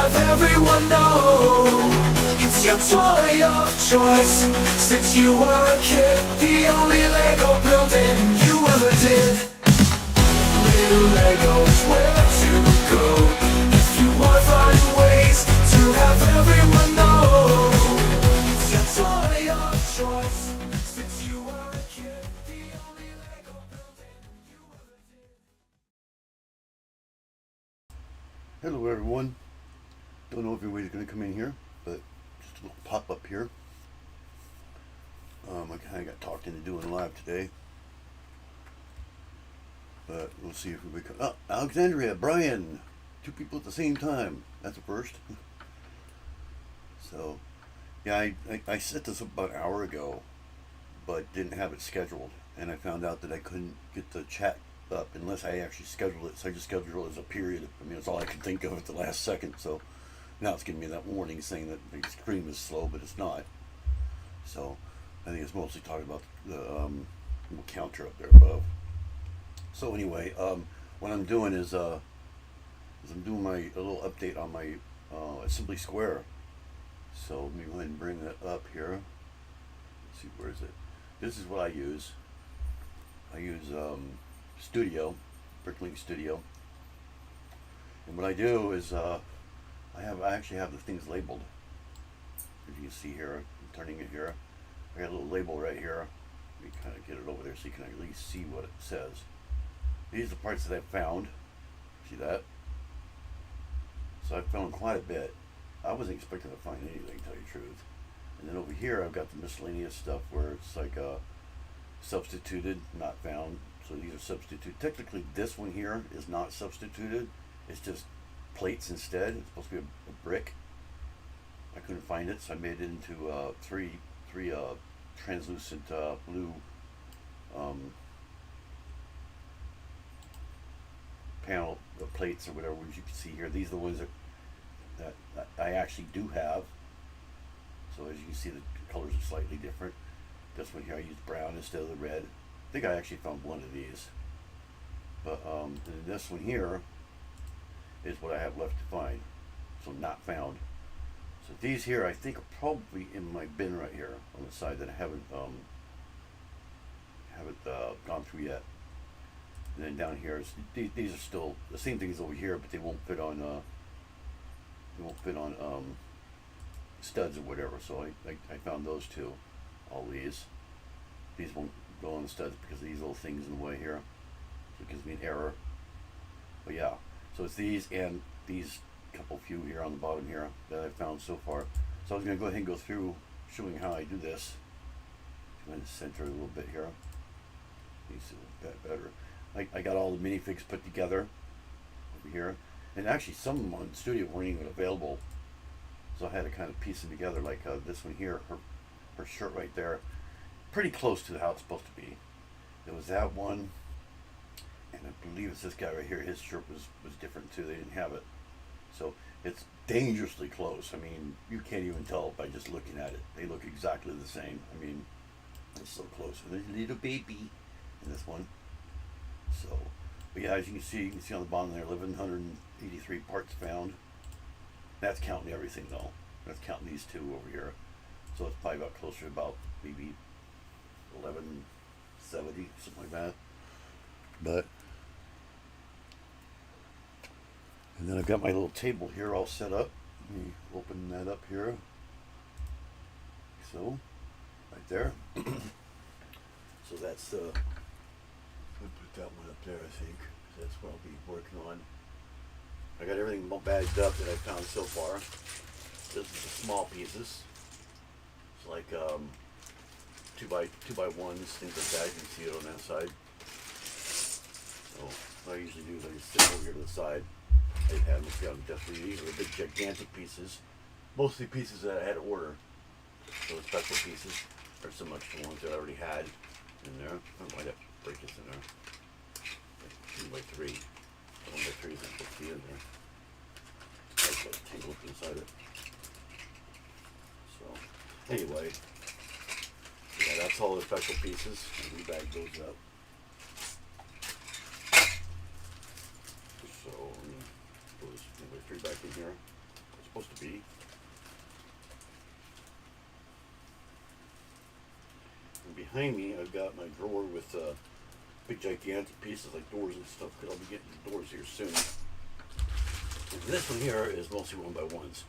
have everyone know it's your toy of choice. Since you were a kid, the only Lego building you ever did. Little Legos, where to go if you want to find ways to have everyone know it's your toy of choice. Since you were a kid, the only Lego building you ever did. Hello everyone. Don't know if everybody's going to come in here, but just a little pop-up here. I kind of got talked into doing live today, but we'll see if we come. Oh, Alexandria, Brian, two people at the same time. That's a first. So, yeah, I set this up about an hour ago, but didn't have it scheduled, and I found out that I couldn't get the chat up unless I actually scheduled it. So I just scheduled it as a period. I mean, it's all I could think of at the last second. So now it's giving me that warning saying that the screen is slow, but it's not. So I think it's mostly talking about the little counter up there above. So anyway, what I'm doing is I'm doing a little update on my Assembly Square. So let me go ahead and bring that up here. Let's see, where is it? This is what I use. I use Studio, Bricklink Studio. And what I do is I actually have the things labeled. As you can see here, I'm turning it here. I got a little label right here. Let me kind of get it over there so you can at least see what it says. These are the parts that I found. See that? So I found quite a bit. I wasn't expecting to find anything, to tell you the truth. And then over here I've got the miscellaneous stuff where it's like substituted, not found. So these are substituted. Technically this one here is not substituted. It's just plates instead. It's supposed to be a brick. I couldn't find it, so I made it into three translucent blue panel plates or whatever, as you can see here. These are the ones that I actually do have. So as you can see, the colors are slightly different. This one here I used brown instead of the red. I think I actually found one of these. But and this one here is what I have left to find. So not found. So these here I think are probably in my bin right here on the side that I haven't gone through yet. And then down here is these are still the same things over here, but they won't fit on studs or whatever. So I found those two. All these won't go on the studs because of these little things in the way here. So it gives me an error. But yeah, so it's these and these couple few here on the bottom here that I've found so far. So I was going to go ahead and go through showing how I do this. I'm going to center a little bit here. You see that better. I got all the minifigs put together over here, and actually some of them on Studio weren't even available, so I had to kind of piece them together. Like this one here, her shirt right there, pretty close to how it's supposed to be. There was that one, and I believe it's this guy right here. His shirt was different too. They didn't have it, so it's dangerously close. I mean, you can't even tell by just looking at it. They look exactly the same. I mean, it's so close. And there's a little baby in this one. So, but yeah, as you can see on the bottom there, 1,183 parts found. That's counting everything though. That's counting these two over here. So it's probably about closer to about maybe 1170, something like that. But, and then I've got my little table here all set up. Let me open that up here. So, right there. So that's the, I'll put that one up there, I think. That's what I'll be working on. I got everything bagged up that I found so far. This is the small pieces. It's like 2x1s, things like that. You can see it on that side. So what I usually do is I just sit over here to the side. I have them down definitely. These are the big gigantic pieces. Mostly pieces that I had to order. So the special pieces are so much the ones that I already had in there. I might have to break this in there. Like 2x3. 1x3 is supposed to be in there. That's like tangled inside it. So anyway, yeah, that's all the special pieces. And we bag those up. So let me put this 1x3 back in here. supposed to be. And behind me, I've got my drawer with big gigantic pieces like doors and stuff, because I'll be getting doors here soon. And this one here is mostly 1x1s,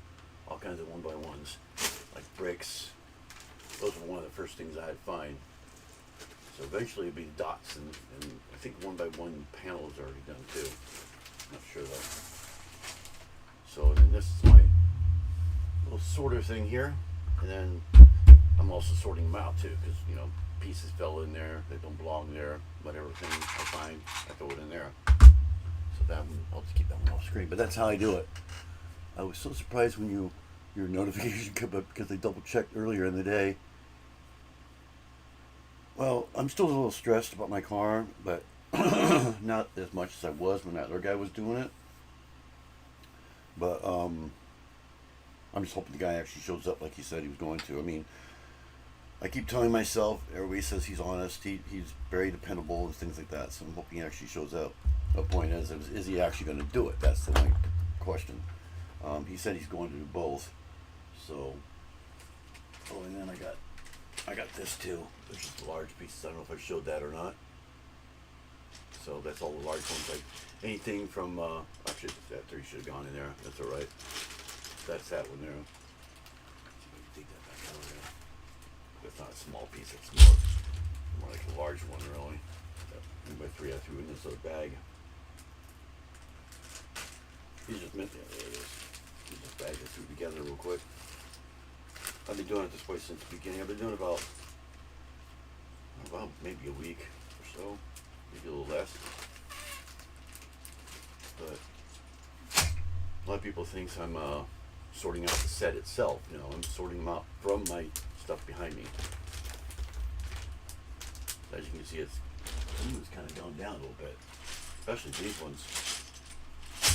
all kinds of 1x1s, like bricks. Those were one of the first things I'd find. So eventually it'd be dots, and I think 1x1 panels are already done too. Not sure though. So then this is my little sorter thing here, and then I'm also sorting them out too, because you know, pieces fell in there that don't belong there. Whatever thing I find, I throw it in there. So that one, I'll just keep that one off screen. But that's how I do it. I was so surprised when your notification came up, because I double checked earlier in the day. Well, I'm still a little stressed about my car, but not as much as I was when that other guy was doing it. But I'm just hoping the guy actually shows up like he said he was going to. I mean, I keep telling myself, everybody says he's honest, he's very dependable and things like that, so I'm hoping he actually shows up. The point is he actually going to do it? That's the only question. He said he's going to do both. So, oh, and then I got this too, which is the large pieces. I don't know if I showed that or not. So that's all the large ones, like anything from, actually that three should have gone in there, that's alright. That's that one there. Take that back out of there. That's not a small piece, it's more like a large one really. That 2x3 I threw in this other bag. He's just meant, yeah, there it is. He just bagged it through together real quick. I've been doing it this way since the beginning. I've been doing about maybe a week or so, maybe a little less. But a lot of people think I'm sorting out the set itself. You know, I'm sorting them out from my stuff behind me. As you can see, it's kind of gone down a little bit, especially these ones.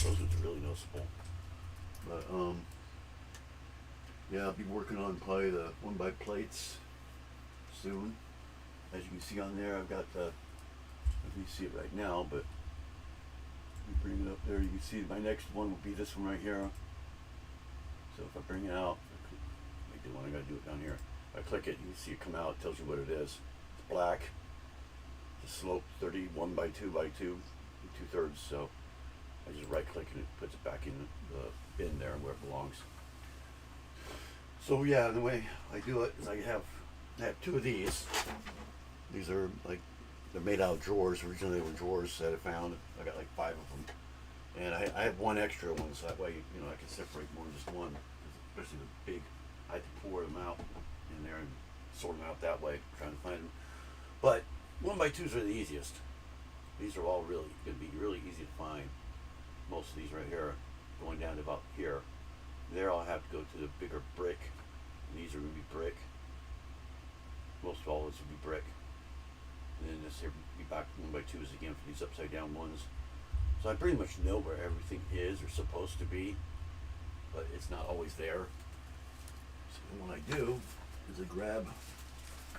Those ones are really noticeable. But yeah, I'll be working on probably the 1x plates soon. As you can see on there, I've got the, let me see it right now, but let me bring it up there. You can see my next one will be this one right here. So if I bring it out, I do one, I gotta do it down here. If I click it, you can see it come out, it tells you what it is. It's black, the slope 31x2x2, 2/3, so I just right click and it puts it back in the bin there where it belongs. So yeah, the way I do it is I have two of these. These are like, they're made out of drawers. Originally they were drawers that I found. I got like 5 of them. And I have one extra one, so that way, you know, I can separate more than just one. Especially the big, I had to pour them out in there and sort them out that way, trying to find them. But 1x2s are the easiest. These are all really going to be really easy to find. Most of these right here, going down to about here. There I'll have to go to the bigger brick. And these are going to be brick. Most of all this will be brick. And then this here will be back 1x2s again for these upside down ones. So I pretty much know where everything is or supposed to be, but it's not always there. So then what I do is I grab,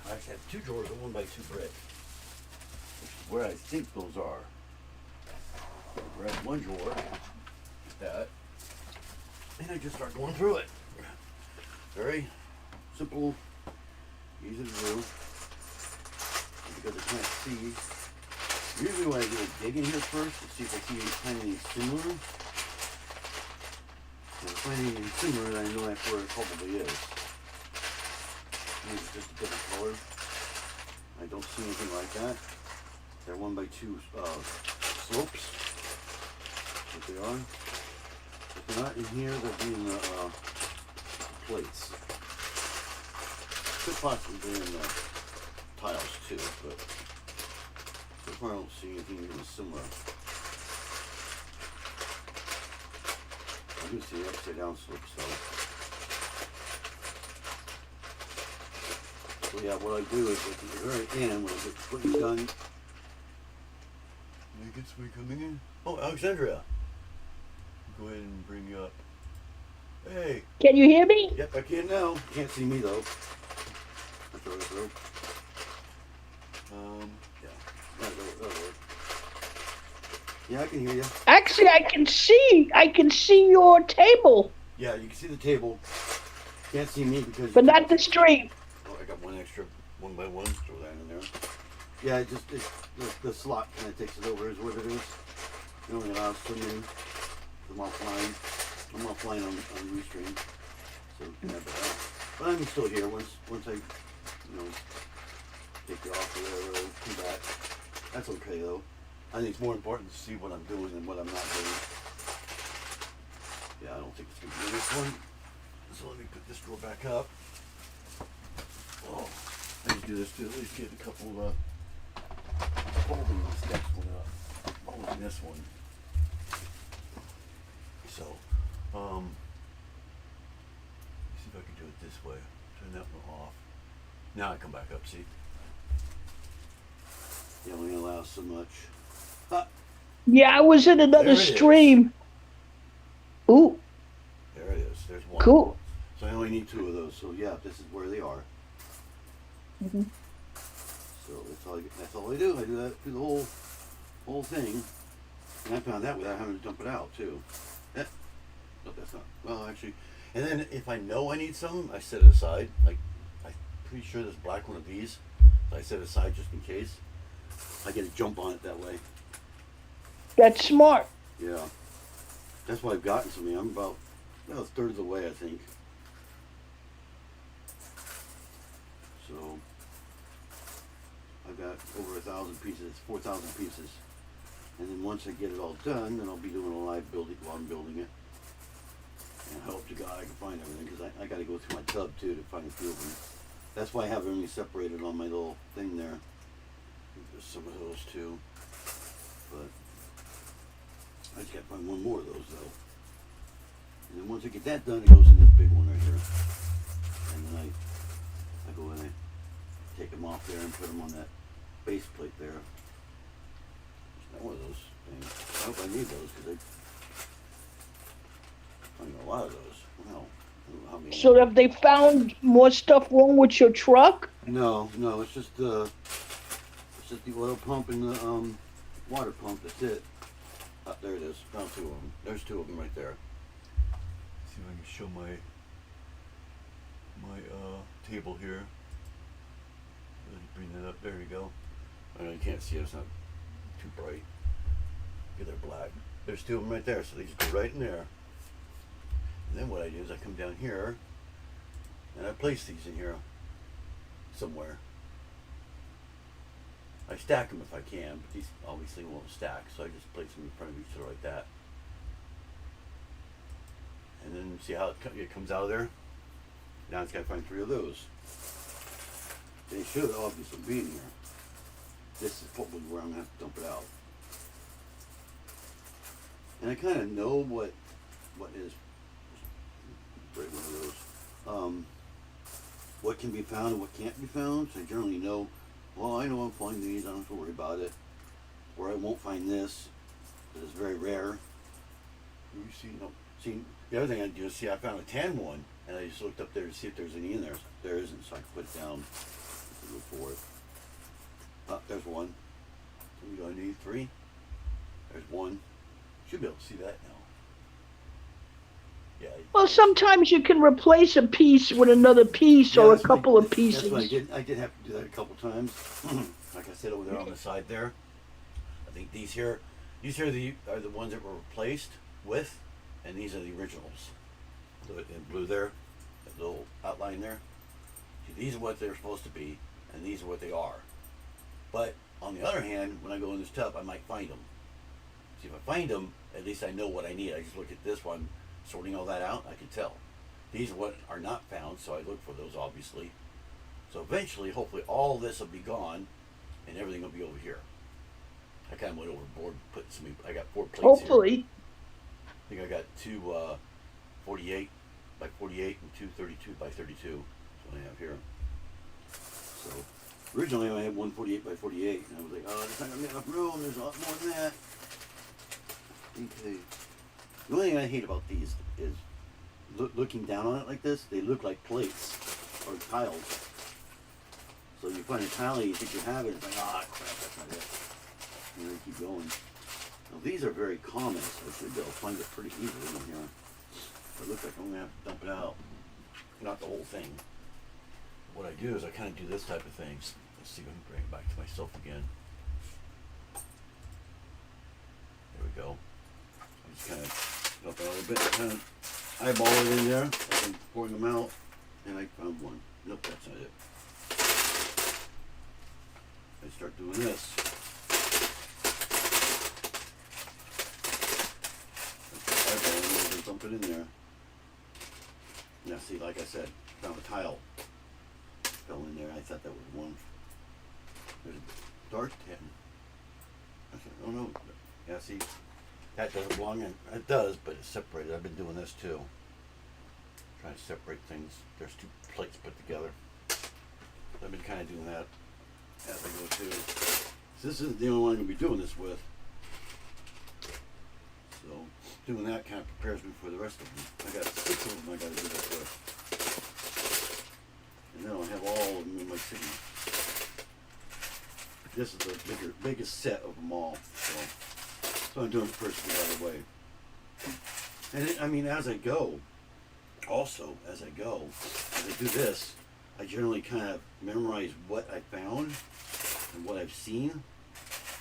I actually have 2 drawers of 1x2 brick, which is where I think those are. I grab one drawer, like that, and I just start going through it. Very simple, easy to do, because I can't see. Usually what I do is dig in here first to see if I see anything similar. If I find anything similar, then I know that's where it probably is. Maybe it's just a different color. I don't see anything like that. They're 1x2 slopes. What they are. If they're not in here, they'll be in the plates. Could possibly be in the tiles too, but so far I don't see anything even similar. I do see upside down slopes though. So yeah, what I do is at the very end, when I get the footing done, I get somebody coming in. Oh, Alexandria. Go ahead and bring you up. Hey. Can you hear me? Yep, I can now. You can't see me though. That's all right, bro. Yeah. That'll work. Yeah, I can hear you. Actually, I can see your table. Yeah, you can see the table. Can't see me because. But not the stream. Oh, I got one extra, one by one. Throw that in there. Yeah, the slot kind of takes it over. Is what it is. It only allows so many. I'm offline on Restream, so you can have that out. But I'm still here once I, take you off or whatever, come back. That's okay though. I think it's more important to see what I'm doing than what I'm not doing. Yeah, I don't think it's gonna be in this one. So let me put this drawer back up. Oh, I just do this to at least get a couple of folding steps going up. Folding this one. So, see if I can do it this way. Turn that one off. Now I come back up, see? It only allows so much. Ah, Yeah, I was in another There it is. stream. Ooh, there it is. There's one. cool. So I only need 2 of those. So yeah, this is where they are. Mhm. So that's all I do. I do that through the whole thing. And I found that without having to dump it out too. Eh, but that's not. Well, actually, and then if I know I need some, I set it aside. Like I'm pretty sure there's black one of these. So I set it aside just in case. I get a jump on it that way. That's smart. Yeah. That's why I've gotten some. I'm about a third of the way, I think. So I've got over 1,000 pieces, 4,000 pieces. And then once I get it all done, then I'll be doing a live building while I'm building it. And I hope to God I can find everything, because I got to go through my tub too to find a few of them. That's why I have everything separated on my little thing there. There's some of those too. But I just got to find one more of those though. And then once I get that done, it goes in this big one right here. And then I go in and take them off there and put them on that base plate there. There's not one of those things. I hope I need those because I need a lot of those. Wow. I don't know how many. So have they found more stuff wrong with your truck? No, it's just the oil pump and the water pump. That's it. There it is. Found 2 of them. There's 2 of them right there. Let's see if I can show my table here. Let me bring that up. There we go. I know you can't see it. It's not too bright. Okay, they're black. There's 2 of them right there. So they just go right in there. And then what I do is I come down here and I place these in here somewhere. I stack them if I can, but these obviously won't stack, so I just place them in front of each other like that. And then see how it comes out of there? Now it's got to find 3 of those. They should obviously be in here. This is probably where I'm going to have to dump it out. And I kind of know what is break one of those. What can be found and what can't be found. So I generally know, well, I know I'm finding these, I don't have to worry about it. Or I won't find this, because it's very rare. You see, no. See, the other thing I do is, see, I found a tan one, and I just looked up there to see if there's any in there. There isn't, so I can put it down. Look for it. There's one. So I need 3. There's one. Should be able to see that now. Yeah. Well, sometimes you can replace a piece with another piece or a that's couple what of pieces. That's what I did. I did have to do that a couple times. Like I said over there on the side there. I think these here are the ones that were replaced with, and these are the originals. In blue there, that little outline there. See, these are what they're supposed to be, and these are what they are. But on the other hand, when I go in this tub, I might find them. See, if I find them, at least I know what I need. I just look at this one, sorting all that out, I can tell. These are what are not found, so I look for those, obviously. So eventually, hopefully, all this will be gone, and everything will be over here. I kind of went overboard, put some. I got 4 plates Hopefully. here. I think I got 2 48 by 48 and 2 32 by 32. That's what I have here. So originally I had 1 48 by 48, and I was like, oh, there's not gonna be enough room. There's a lot more than that. Okay. The only thing I hate about these is looking down on it like this. They look like plates or tiles. So you find a tile, you think you have it, it's like, ah, crap, that's not it. And then you keep going. Now these are very common, so I should be able to find it pretty easily in here. It looks like I'm gonna have to dump it out. Not the whole thing. What I do is I kind of do this type of thing. Let's see if I can bring it back to myself again. There we go. I'm just kind of dump it out a bit, kind of eyeball it in there. I'm pouring them out, and I found one. Nope, that's not it. I start doing this. Eyeball and dump it in there. Now see, like I said, found a tile. Fell in there. I thought that was one. There's a dark tin. I said, oh no. Yeah, see, that doesn't belong in. It does, but it's separated. I've been doing this too. Trying to separate things. There's two plates put together. I've been kind of doing that as I go too. So this isn't the only one I'm going to be doing this with. So doing that kind of prepares me for the rest of them. I got 6 of them I got to do this with. And then I'll have all of them in my city. This is the biggest set of them all. So I'm doing it first to get out of the way. And I mean, as I go, as I do this, I generally kind of memorize what I found and what I've seen.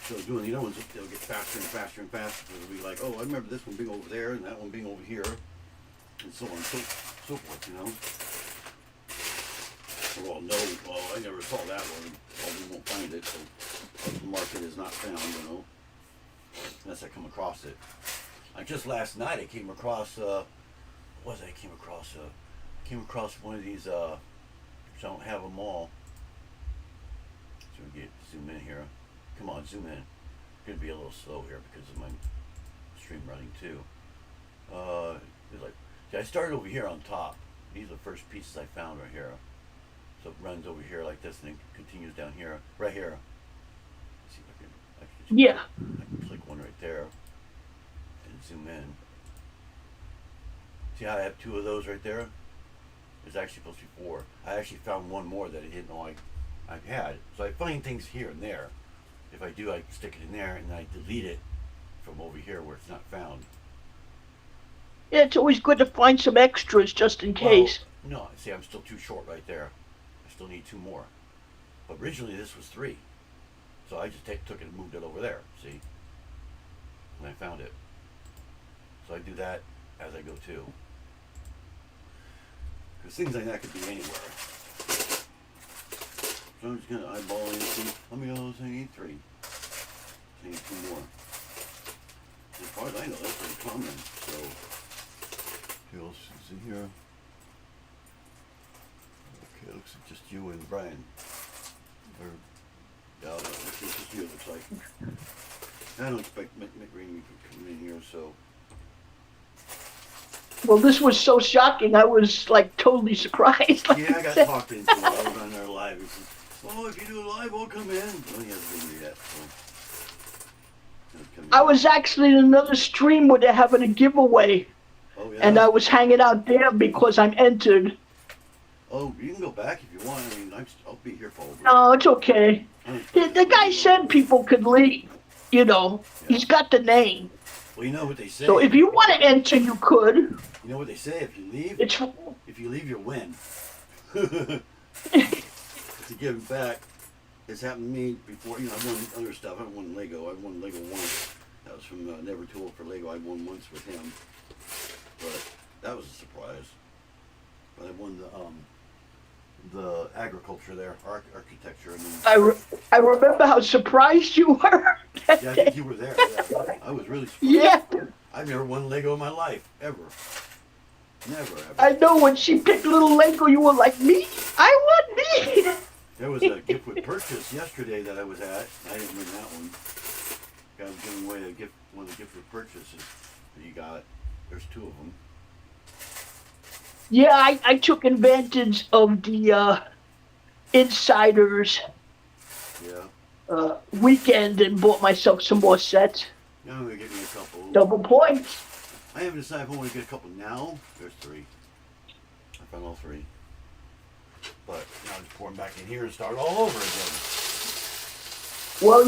So doing the other ones, they'll get faster and faster and faster. It'll be like, oh, I remember this one being over there and that one being over here, and so on and so forth, you know. Well, no, well, I never saw that one. Probably won't find it, so the market is not found, you know, unless I come across it. Like just last night, I came across, what was I came across? Came across one of these, I don't have them all. So we get zoom in here. Come on, zoom in. Gonna be a little slow here because of my stream running too. It's like, see, I started over here on top. These are the first pieces I found right here. So it runs over here like this and then continues down here, right here. Let's see if I can, Yeah. I can click one right there and zoom in. See how I have 2 of those right there? There's actually supposed to be 4. I actually found one more that I didn't know I had. So I find things here and there. If I do, I stick it in there and I delete it from over here where it's not found. Yeah, it's always good to find some extras just in case. Well, no, see, I'm still too short right there. I still need 2 more. But originally this was 3. So I just took it and moved it over there, see? And I found it. So I do that as I go too. Because things like that could be anywhere. So I'm just going to eyeball in and see how many of those I need. 3. I need 2 more. As far as I know, that's pretty common. So, who else is in here? Okay, it looks like just you and Brian. Or, yeah, it's just you, it looks like. I don't expect McReamy to come in here, so. Well, this was so shocking. I was like totally surprised. Like Yeah, I got talked into it. I was on there live. He says, "Oh, if you do a live, I'll come in." Well, he hasn't been here yet, so. I was actually in another stream where they're having a giveaway, Oh, yeah? and I was hanging out there because I'm entered. Oh, you can go back if you want. I mean, I'll be here for over. No, it's okay. The guy said people could leave. You know, he's got the name. Well, you know what they say. So if you want to enter, you could. You know what they say. If you leave, if you leave, you win. To give it back, it's happened to me before. You know, I've won other stuff. I won Lego. I won Lego once. That was from Never Too Old for Lego. I won once with him, but that was a surprise. But I won the agriculture there, architecture. I remember how surprised you were. Yeah, I think you were there. Yeah. I was really surprised. Yeah. I've never won Lego in my life, ever. Never, ever. I know when she picked little Lego, you were like, me? I want me. There was a gift with purchase yesterday that I was at. I didn't win that one. Guy was giving away one of the gift with purchases that you got. There's 2 of them. Yeah, I took advantage of the insiders weekend and bought myself some more sets. Now I'm going to get me a couple. Double points. I haven't decided if I want to get a couple now. There's 3. I found all 3. But now I'm just pour them back in here and start all over again. Well,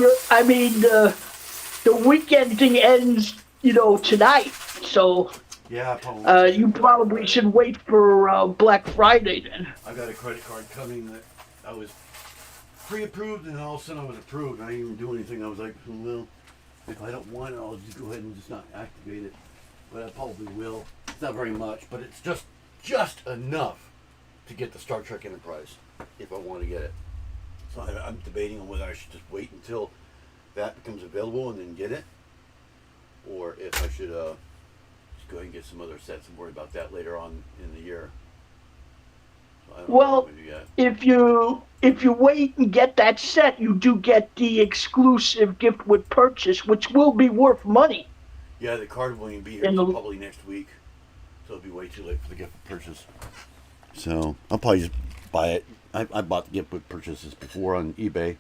the weekend thing ends, tonight. So Yeah, probably. You probably should wait for Black Friday then. I got a credit card coming that I was pre-approved, and all of a sudden I was approved. I didn't even do anything. I was like, well, if I don't want it, I'll just go ahead and just not activate it. But I probably will. It's not very much, but it's just enough to get the Star Trek Enterprise if I want to get it. So I'm debating on whether I should just wait until that becomes available and then get it, or if I should just go ahead and get some other sets and worry about that later on in the year. So I don't know what Well, I'm gonna do yet. if you wait and get that set, you do get the exclusive gift with purchase, which will be worth money. Yeah, the card won't even be here In until the- probably next week, so it'll be way too late for the gift with purchase. So I'll probably just buy it. I bought the gift with purchases before on eBay.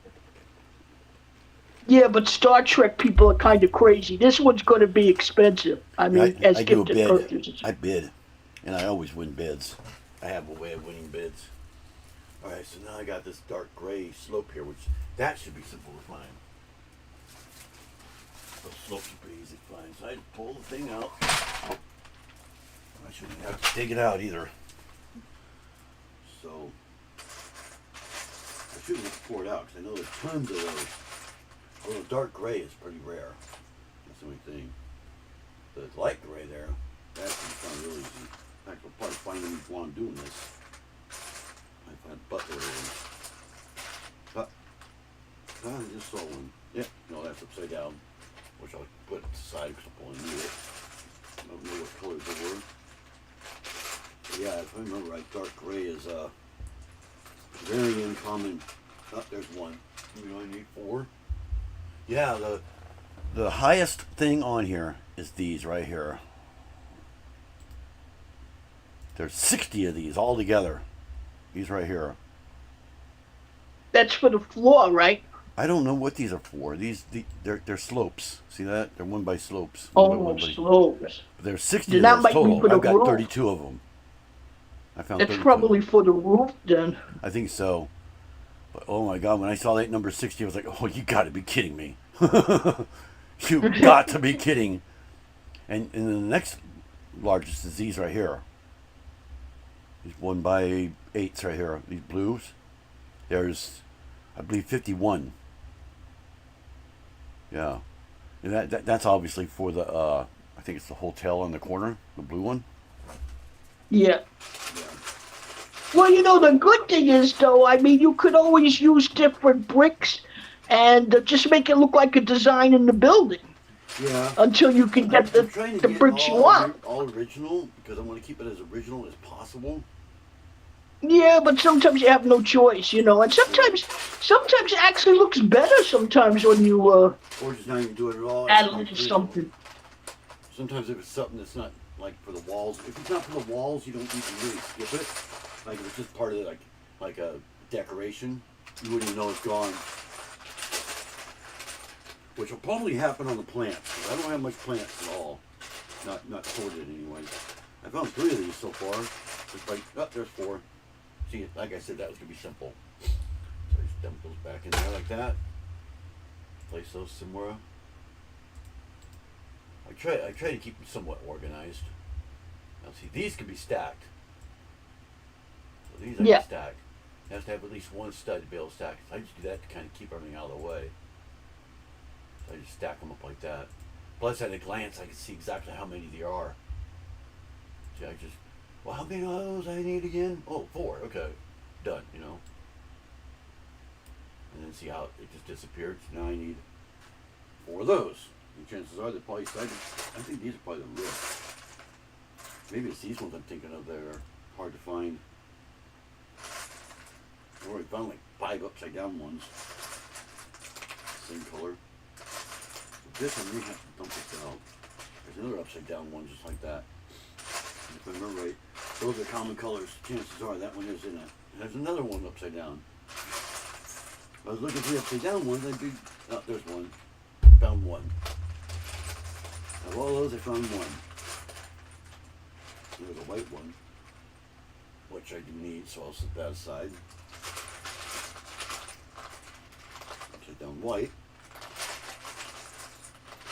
Yeah, but Star Trek people are kind of crazy. This one's going to be expensive. I mean, as I do a gifted bid. purchases. I bid, and I always win bids. I have a way of winning bids. All right, so now I got this dark gray slope here, which that should be simple to find. Those slopes are pretty easy to find. So I pull the thing out. I shouldn't have to dig it out either. So I shouldn't have to pour it out because I know there's tons of those. Although dark gray is pretty rare. That's the only thing. The light gray there, that's found really easy. In fact, we'll probably find them while I'm doing this. I find butler ones. But I just saw one. Yeah, no, that's upside down. Which I'll put it aside because I'll probably need it. I don't know what colors they were. But yeah, if I remember right, dark gray is very uncommon. Oh, there's one. We only need 4. Yeah, the highest thing on here is these right here. There's 60 of these all together. These right here. That's for the floor, right? I don't know what these are for. They're slopes. See that? They're one by slopes. One by Oh, one by. slopes. There's 60 Then of that those might be total. for the I've got roof. 32 of them. I found That's 32. probably for the roof then. I think so. But oh my god, when I saw that number 60, I was like, oh, you got to be kidding me. You got to be kidding. And the next largest is these right here. These 1x8s right here. These blues. There's, I believe, 51. Yeah. And that's obviously for the, I think it's the hotel in the corner, the blue one. Yeah. Yeah. Well, the good thing is, though, I mean, you could always use different bricks and just make it look like a design in the building Yeah. until you can get I'm trying to the get bricks you want. all original because I want to keep it as original as possible. Yeah, but sometimes you have no choice, and sometimes it actually looks better sometimes when you Or just not even do it at all. add a It's not little original. something. Sometimes if it's something that's not like for the walls, if it's not for the walls, you don't need to really skip it. Like if it's just part of it, like a decoration, you wouldn't even know it's gone. Which will probably happen on the plants. 'Cause I don't have much plants at all. Not sorted anyway. I found 3 of these so far. Just like, oh, there's 4. See, like I said, that was gonna be simple. So I just dump those back in there like that. Place those somewhere. I try to keep them somewhat organized. Now see, these can be stacked. So these I Yeah. can stack. You have to have at least one stud to be able to stack. I just do that to kind of keep everything out of the way. So I just stack them up like that. Plus at a glance I can see exactly how many there are. See, well, how many of those I need again? Oh, 4, okay. Done, And then see how it just disappeared. So now I need 4 of those. And chances are they're probably I think these are probably the real. Maybe it's these ones I'm thinking of that are hard to find. I've already found like 5 upside down ones. Same color. So this one we have to dump this out. There's another upside down one just like that. And if I remember right, those are common colors. Chances are that one is in it. There's another one upside down. If I was looking for the upside down ones, I'd be. Oh, there's one. Found one. Of all those, I found one. There's a white one, which I do need, so I'll set that aside. Upside down white.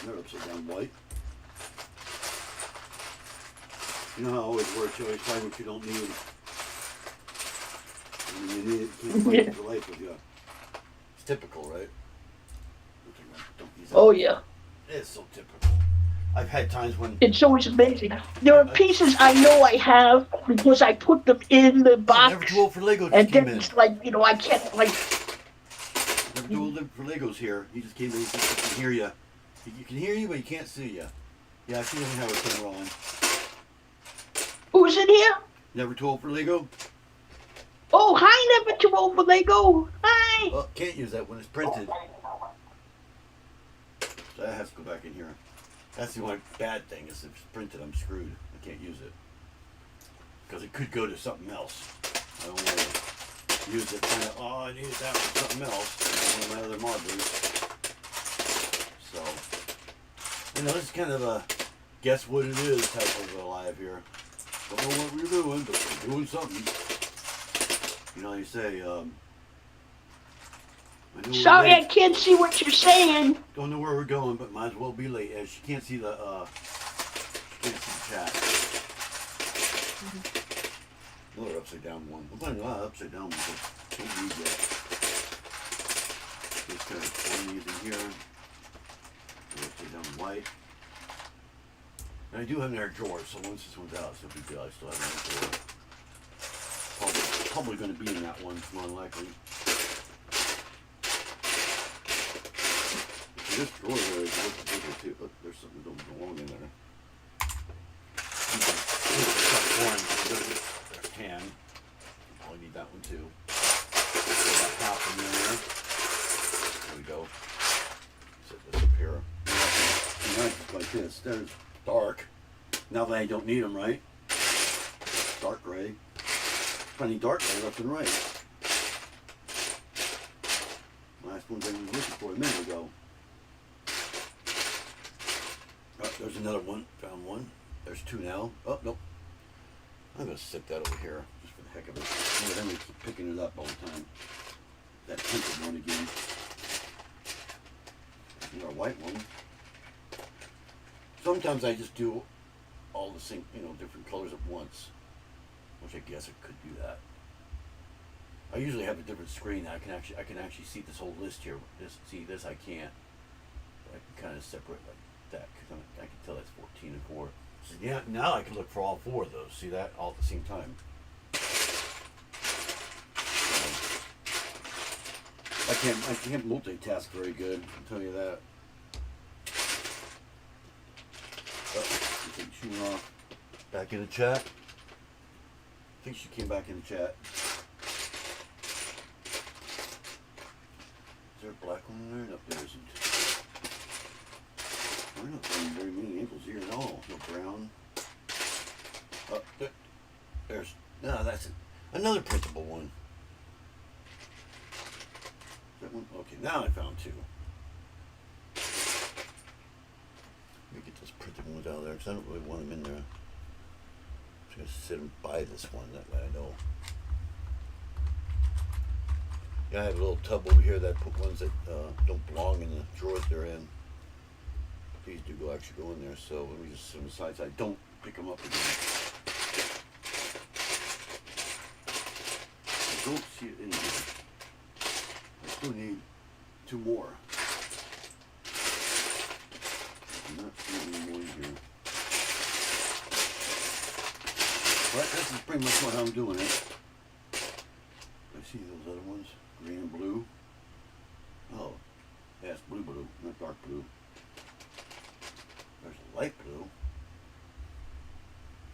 Another upside down white. You know how it always works. You always find what you don't need. And when you need it, you can't find it for life with you. It's typical, right? Don't use that. Oh yeah. It's so typical. I've had times when It's always amazing. There are pieces I know I have because I put them in the oh, never box, too old for Lego just and came then in. it's like, you know, I can't like. Never too old for Legos here. He just came in. He can hear you. He can hear you, but he can't see you. Yeah, she doesn't have her camera on. Who's in here? Never too old for Lego? Oh, hi, never too old for Lego. Hi. Oh, can't use that when it's printed. So that has to go back in here. That's the only bad thing is if it's printed, I'm screwed. I can't use it. Because it could go to something else. I don't want to use it. Kind of, oh, I need that for something else. One of my other marbles. So, you know, this is kind of a guess what it is type of a live here. Don't know what we're doing, but we're doing something. You know, you say, Sorry, I can't see what you're saying. don't know where we're going, but might as well be late. As she can't see the chat. Another upside down one. I'm putting a lot of upside down ones. Don't need that. Just kind of pulling these in here. Upside down white. And I do have another drawer, so once this one's out, it's no big deal. I still have another drawer. Probably going to be in that one, more than likely. This drawer there is a little bigger too. Look, there's something that don't belong in there. There's 10. Probably need that one too. Got half in there. There we go. Set this up here. Nice like this. There's dark. Now that I don't need them, right? Dark gray. Plenty dark gray left and right. Last ones I was looking for a minute ago. Oh, there's another one. Found one. There's two now. Oh, nope. I'm going to set that over here just for the heck of it. Then we keep picking it up all the time. That tinted one again. And our white one. Sometimes I just do all the same, you know, different colors at once. Which I guess I could do that. I usually have a different screen. I can actually see this whole list here. This I can't. But I can kind of separate like that because I can tell that's 14 and 4. So yeah, now I can look for all four of those. See that all at the same time. I can't multitask very good. I'll tell you that. Oh, take shoe off. Back in the chat. I think she came back in the chat. Is there a black one in there? No, there isn't. We're not finding very many ankles here at all. No brown. Oh, there's no. That's another printable one. Is that one? Okay, now I found two. Let me get those printed ones out of there because I don't really want them in there. I'm just gonna sit and buy this one. That way I know. Yeah, I have a little tub over here that I put ones that don't belong in the drawers they're in. These do actually go in there, so let me just set them aside so I don't pick them up again. I don't see it in here. I still need two more. I'm not seeing any more in here. But this is pretty much what I'm doing it. I see those other ones, green and blue. Oh, yeah, it's blue, not dark blue. There's a light blue.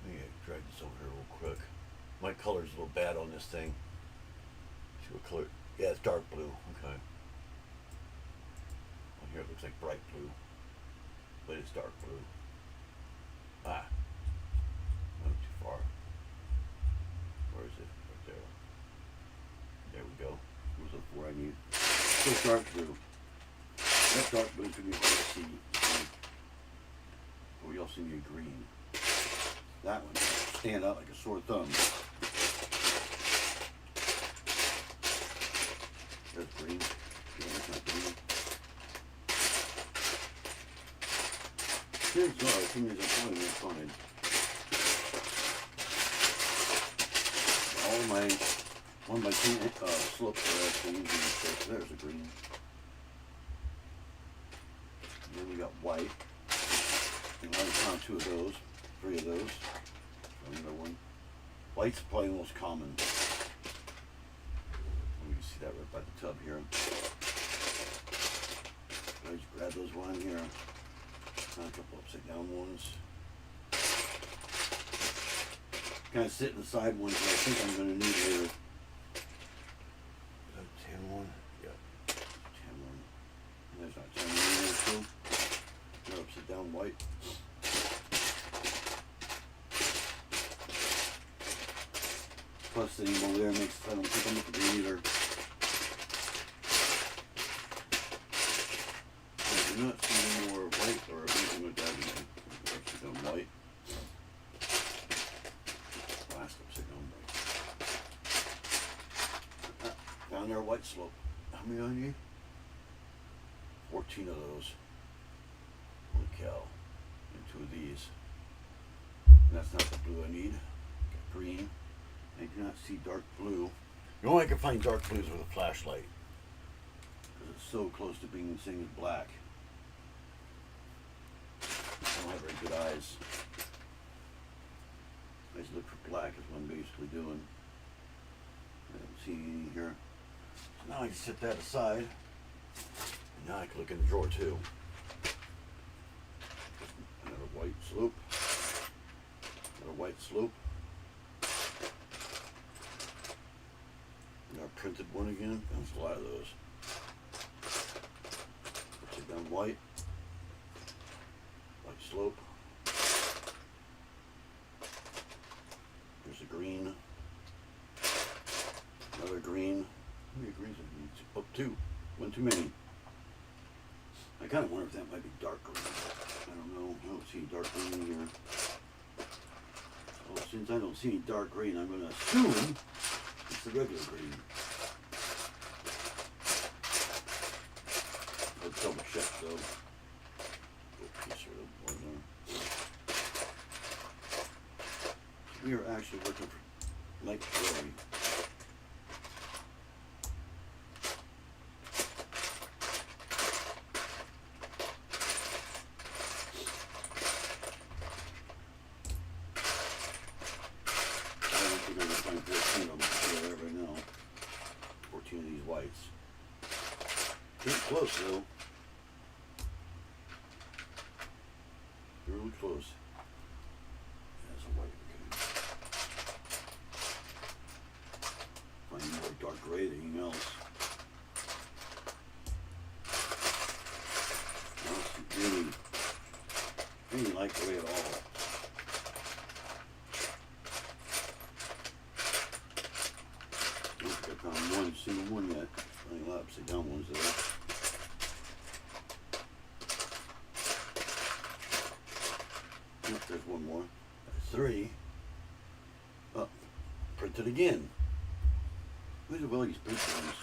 Let me drag this over here real quick. My color's a little bad on this thing. See what color? Yeah, it's dark blue. Okay. On here it looks like bright blue, but it's dark blue. Ah, went too far. Where is it? Right there. There we go. Those are the four I need. Still dark blue. That dark blue can be hard to see. We also need green. That one stand out like a sore thumb. There's green. Yeah, that's not green. Here's our thing is I'm fine. one of my slopes that I changed. There's a green. And then we got white. And I found 2 of those, 3 of those. Another one. White's probably the most common. You can see that right by the tub here. I just grab those one here. Found a couple upside down ones. Kind of sit in the side ones that I think I'm going to need later. Is that a tan one? Yeah. Tan one. And there's not tan one there too. They're upside down white. Plus sitting over there makes I don't think I'm looking green either. I do not see any more white or anything like that in there. Upside down white. Last upside down white. Down there, white slope. How many on you? 14 of those. Holy cow. And 2 of these. And that's not the blue I need. Got green. I do not see dark blue. The only way I can find dark blue is with a flashlight. Because it's so close to being the same as black. I don't have very good eyes. I just look for black is what I'm basically doing. I don't see any here. So now I can set that aside. And now I can look in the drawer too. Another white slope. Another white slope. And our printed one again. There's a lot of those. Upside down white. White slope. There's a green. Another green. How many greens have we used? Oh, 2. One too many. I kind of wonder if that might be dark green. I don't know. I don't see dark green in here. So since I don't see any dark green, I'm going to assume it's the regular green. I'll double check though. We are actually looking for light gray. I don't think I'm going to find 14 of them there right now. 14 of these whites. Pretty close though. Really close. That's a white. Find more dark gray than anything else. I don't see any light gray at all. I don't think I found one single one yet. Only a lot of upside down ones there. Yep, there's one more. That's 3. Oh, printed again. Where's the Willie's printed ones?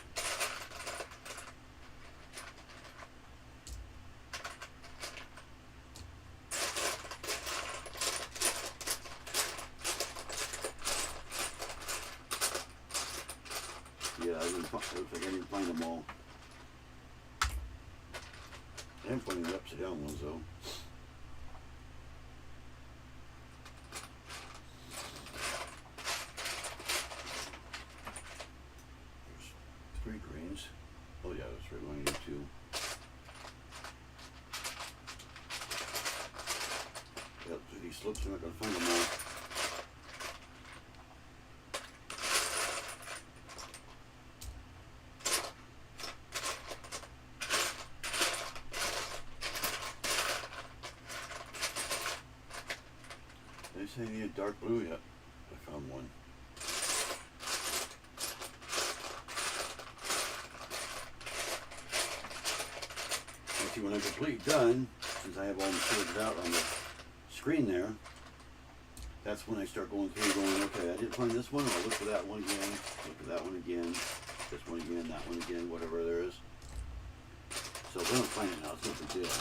Yeah, looks like I didn't find them all. I am finding the upside down ones though. There's 3 greens. Oh yeah, that's right, we only need 2. Yep, through these slips, I'm not going to find them all. Did I say I needed dark blue? Yep, I found one. See, when I'm completely done, since I have all them sorted out on the screen there, that's when I start going through going, okay, I didn't find this one, I'll look for that one again, look for that one again, this one again, that one again, whatever there is. So if I don't find it now, it's no big deal.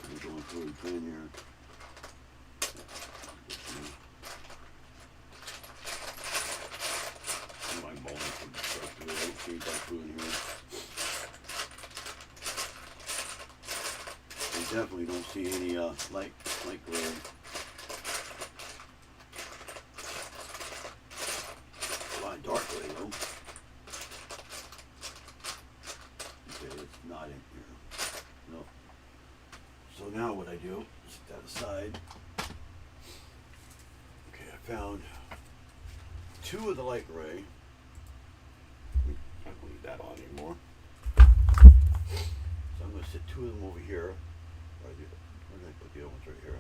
I'm going through again here. back through in here. I definitely don't see any light glare. A lot of dark glare though. Okay, it's not in here. No. So now what I do, set that aside. Okay, I found two of the light gray. I don't leave that on anymore. So I'm going to sit two of them over here. Where did I put the other ones right here?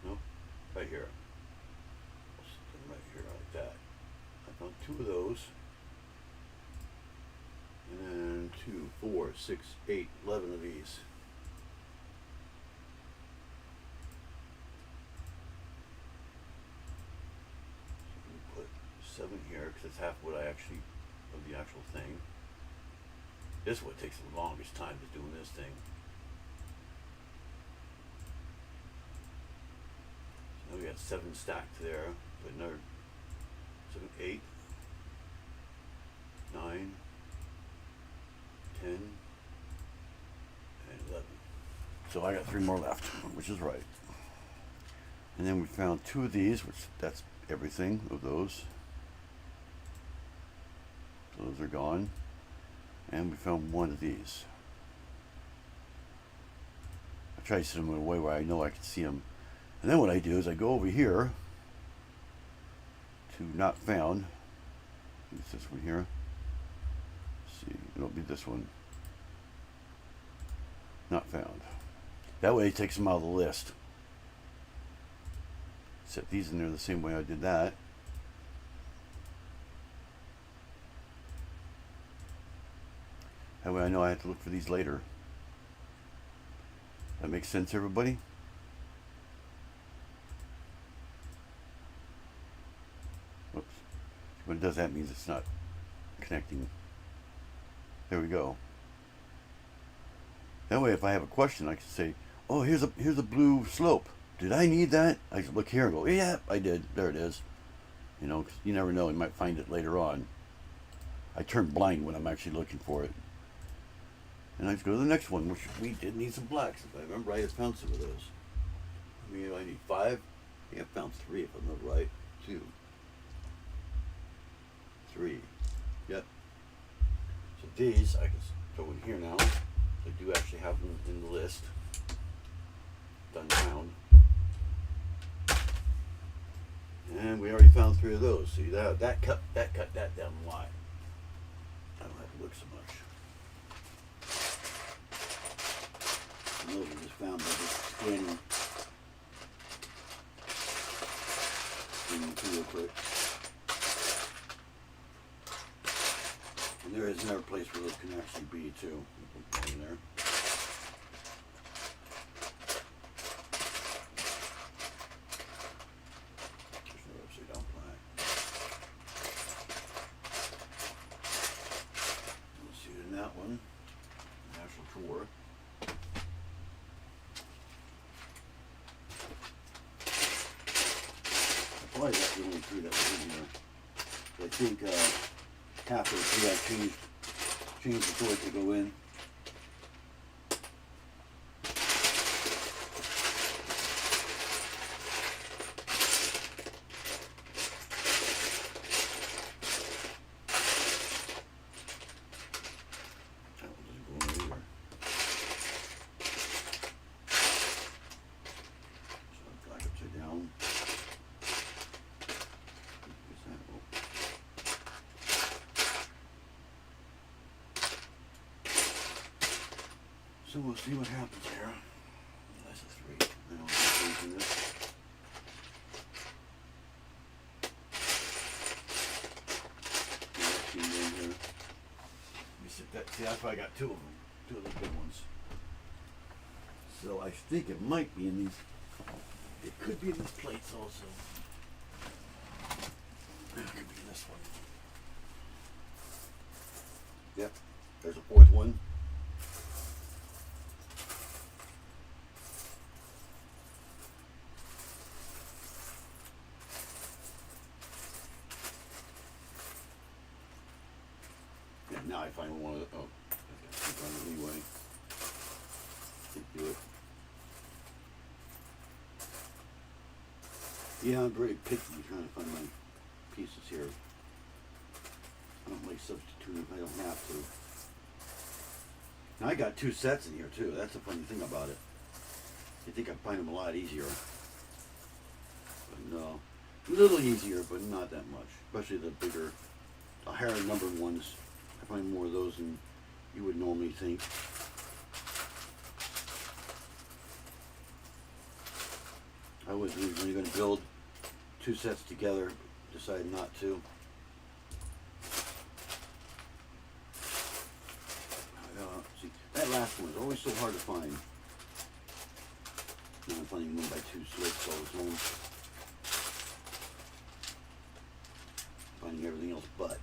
No? Right here. I'll sit them right here like that. I found two of those. And then 2, 4, 6, 8, 11 of these. Put 7 here because it's half what I actually of the actual thing. This is what takes the longest time, is doing this thing. So now we got 7 stacked there. Put another 7, 8, 9, 10, and 11. So I got 3 more left, which is right. And then we found 2 of these, which that's everything of those. So those are gone. And we found 1 of these. I try to set them in a way where I know I can see them. And then what I do is I go over here to not found. It's this one here. Let's see, it'll be this one. Not found. That way it takes them out of the list. Set these in there the same way I did that. That way I know I have to look for these later. That makes sense, everybody? Oops. When it does that, means it's not connecting. There we go. That way if I have a question, I can say, oh, here's a blue slope. Did I need that? I can look here and go, yeah, I did. There it is. You know, 'cause you never know. You might find it later on. I turn blind when I'm actually looking for it. And I just go to the next one, which we did need some blacks. If I remember, I just found some of those. I mean, I need 5. I think I found 3 if I remember right. 2, 3. Yep. So these I can throw in here now. I do actually have them in the list. Done down. And we already found 3 of those. See that cut that down a lot. I don't have to look so much. And those are just found by just scanning real quick. And there is another place where those can actually be too. Put them in there. That one, natural tour. Probably that's the only 3 that was in here. I think half of the 3 I changed the toy to go in. So we'll see what happens here. That's a 3. I don't have 3 in this. Let me sit that. See, that's why I got 2 of them. 2 of the big ones. So I think it might be in these. It could be in these plates also. It could be in this one. Yep. There's a 4th one. Now I find one of the, oh, I got to run it anyway. Can't do it. Yeah, I'm very picky trying to find my pieces here. I don't like substituting if I don't have to. Now I got 2 sets in here too. That's the funny thing about it. You think I'd find them a lot easier. But no. A little easier, but not that much. Especially the bigger, the higher numbered ones. I find more of those than you would normally think. I was originally going to build 2 sets together, decided not to. See, that last one's always so hard to find. Now I'm finding 1x2 slits all the time. Finding everything else but.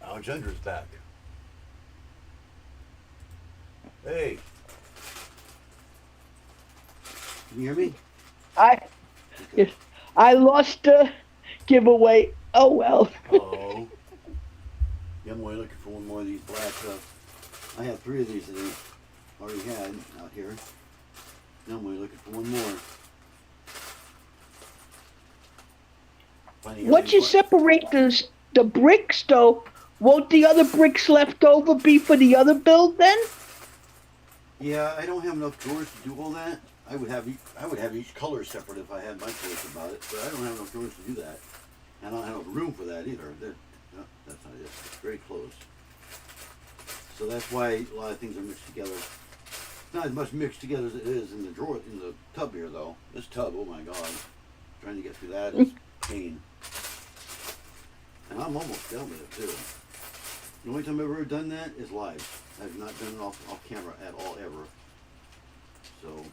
Alexandra's back. Hey. Can you hear me? I lost the giveaway. Oh well. Oh. Yeah, I'm only looking for one more of these black. I have 3 of these that I already had out here. Now I'm only looking for one more. Once you separate the bricks, though, won't the other bricks left over be for the other build then? Yeah, I don't have enough drawers to do all that. I would have each color separate if I had my choice about it, but I don't have enough drawers to do that. And I don't have enough room for that either. No, that's not it. It's very close. So that's why a lot of things are mixed together. It's not as much mixed together as it is in the drawer, in the tub here, though. This tub, oh my God, trying to get through that is pain. And I'm almost done with it too. The only time I've ever done that is live. I've not done it off camera at all ever. So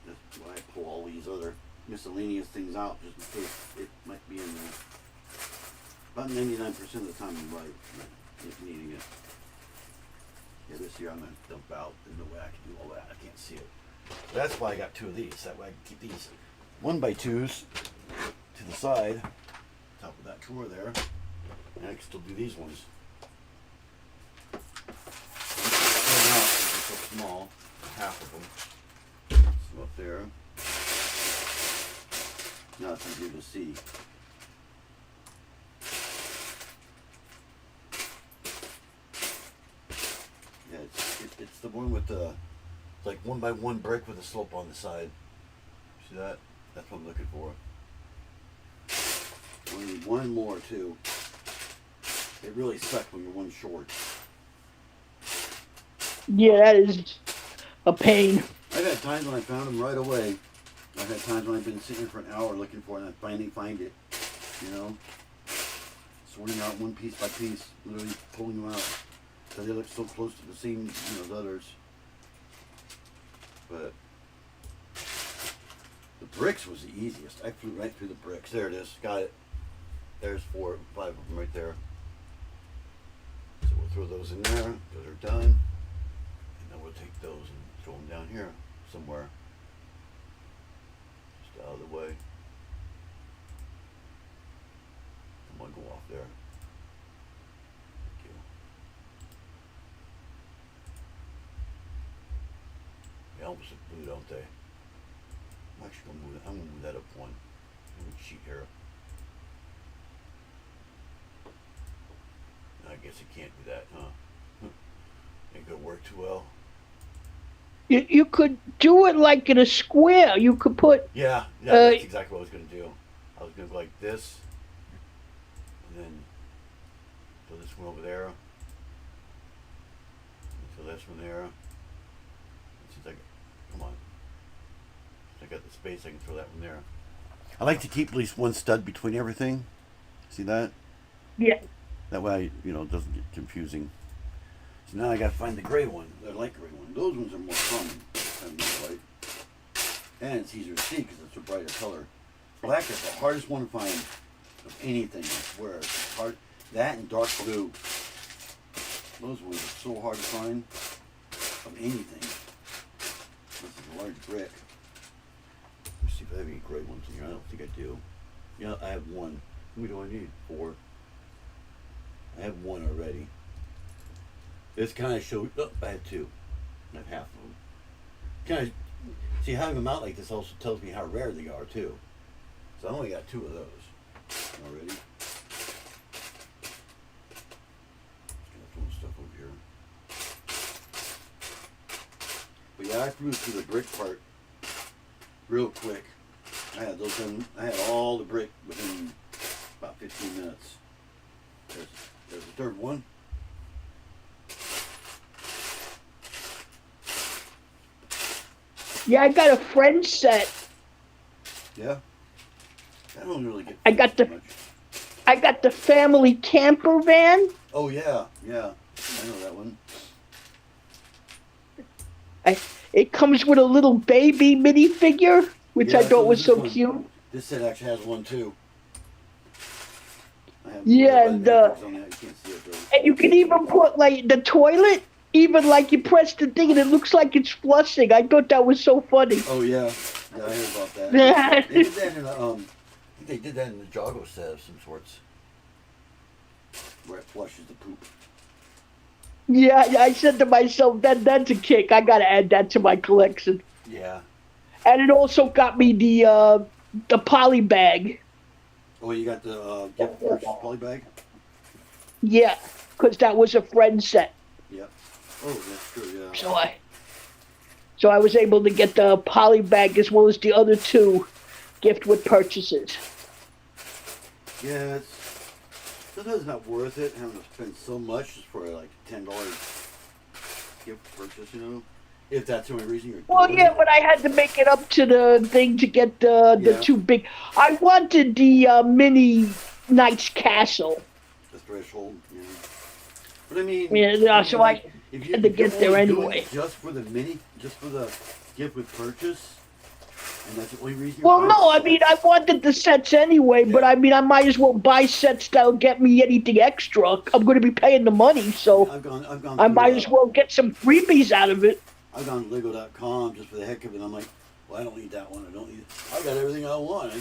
that's why I pull all these other miscellaneous things out just in case it might be in there. About 99% of the time I'm right if needing it. Yeah, this year I'm going to dump out. There's no way I can do all that. I can't see it. That's why I got 2 of these. That way I can keep these 1x2s to the side, top of that drawer there. And I can still do these ones. Out, they're so small, half of them. So up there. Now it's easier to see. Yeah, it's the one with the like 1x1 brick with a slope on the side. See that? That's what I'm looking for. I need one more too. It really sucks when you're one short. Yeah, that is a pain. I've had times when I found them right away. I've had times when I've been sitting for an hour looking for it and I finally find it. You know? Sorting out one piece by piece, literally pulling them out. Because they look so close to the same, as others. But the bricks was the easiest. I flew right through the bricks. There it is. Got it. There's 4, 5 of them right there. So we'll throw those in there. Those are done. And then we'll take those and throw them down here somewhere. Just out of the way. I'm going to go off there. Thank you. They almost look blue, don't they? I'm actually going to move that. I'm going to move that up one. Move the sheet here. I guess you can't do that, huh? Ain't gonna work too well. You could do it like in a square. You could put. Yeah, that's exactly what I was gonna do. I was gonna go like this, and then throw this one over there, and throw this one there. Since come on, since I got the space, I can throw that one there. I like to keep at least one stud between everything. See that? Yeah. That way, it doesn't get confusing. So now I gotta find the gray one, the light gray one. Those ones are more common, kind of white. And it's easier to see because it's a brighter color. Black is the hardest one to find of anything, I swear. It's hard. That and dark blue. Those ones are so hard to find of anything. brick. Let's see if I have any gray ones in here. I don't think I do. Yeah, I have one. How many do I need? 4. I have one already. This kind of shows. Oh, I had 2. I have half of them. Kind of. See, having them out like this also tells me how rare they are too. So I only got 2 of those already. Stuff over here. But yeah, I flew through the brick part real quick. I had those done. I had all the brick within about 15 minutes. There's the third one. Yeah, I got a friend set. Yeah. I don't really get. I got much. I got the family camper van. Oh yeah, yeah. I know that one. It comes with a little baby minifigure, which Yeah, I thought was so one. cute. This set actually has one too. I have Yeah, on and that. You can't see it though. and you can even put like the toilet, even like you press the thing and it looks like it's flushing. I thought that was so funny. Oh yeah, yeah, I heard about that. They did that in I think they did that in the Joggo set of some sorts, where it flushes the poop. Yeah, I said to myself, that's a kick. I gotta add that to my collection. Yeah. And it also got me the poly bag. Oh, you got the gift purchase poly bag? Yeah, because that was a friend set. Yeah. Oh, that's true. Yeah. So I was able to get the poly bag as well as the other 2 gift with purchases. Yeah, sometimes it's not worth it having to spend so much just for like $10 gift purchase, you know? If that's the only reason you're doing Yeah, it. but I had to make it up to the thing to get the 2 big. I wanted the mini Knight's Castle. The threshold, yeah. But I mean, So I had to get there anyway. Just for the gift with purchase, and that's the only reason. Well, no, I mean, I wanted the sets anyway, but I mean, I might as well buy sets that'll get me anything extra. I'm going to be paying the money, so I've gone I might as well get some freebies out of it. I've gone to Lego.com just for the heck of it. I'm like, well, I don't need that one. I don't need it. I got everything I want.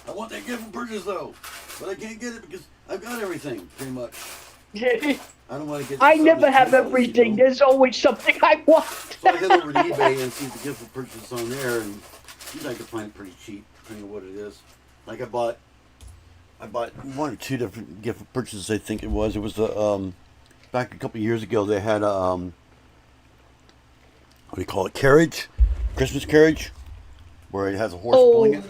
I want that gift with purchase though, but I can't get it because I've got everything pretty much. I don't want to get. I never have useless, everything. You know? There's always something I want. So I head over to eBay and see if the gift with purchase is on there, and usually I can find it pretty cheap, depending on what it is. Like I bought 1 or 2 different gift with purchases. I think it was. It was the back a couple of years ago. They had a what do you call it? Carriage, Christmas carriage, where it has a horse pulling it.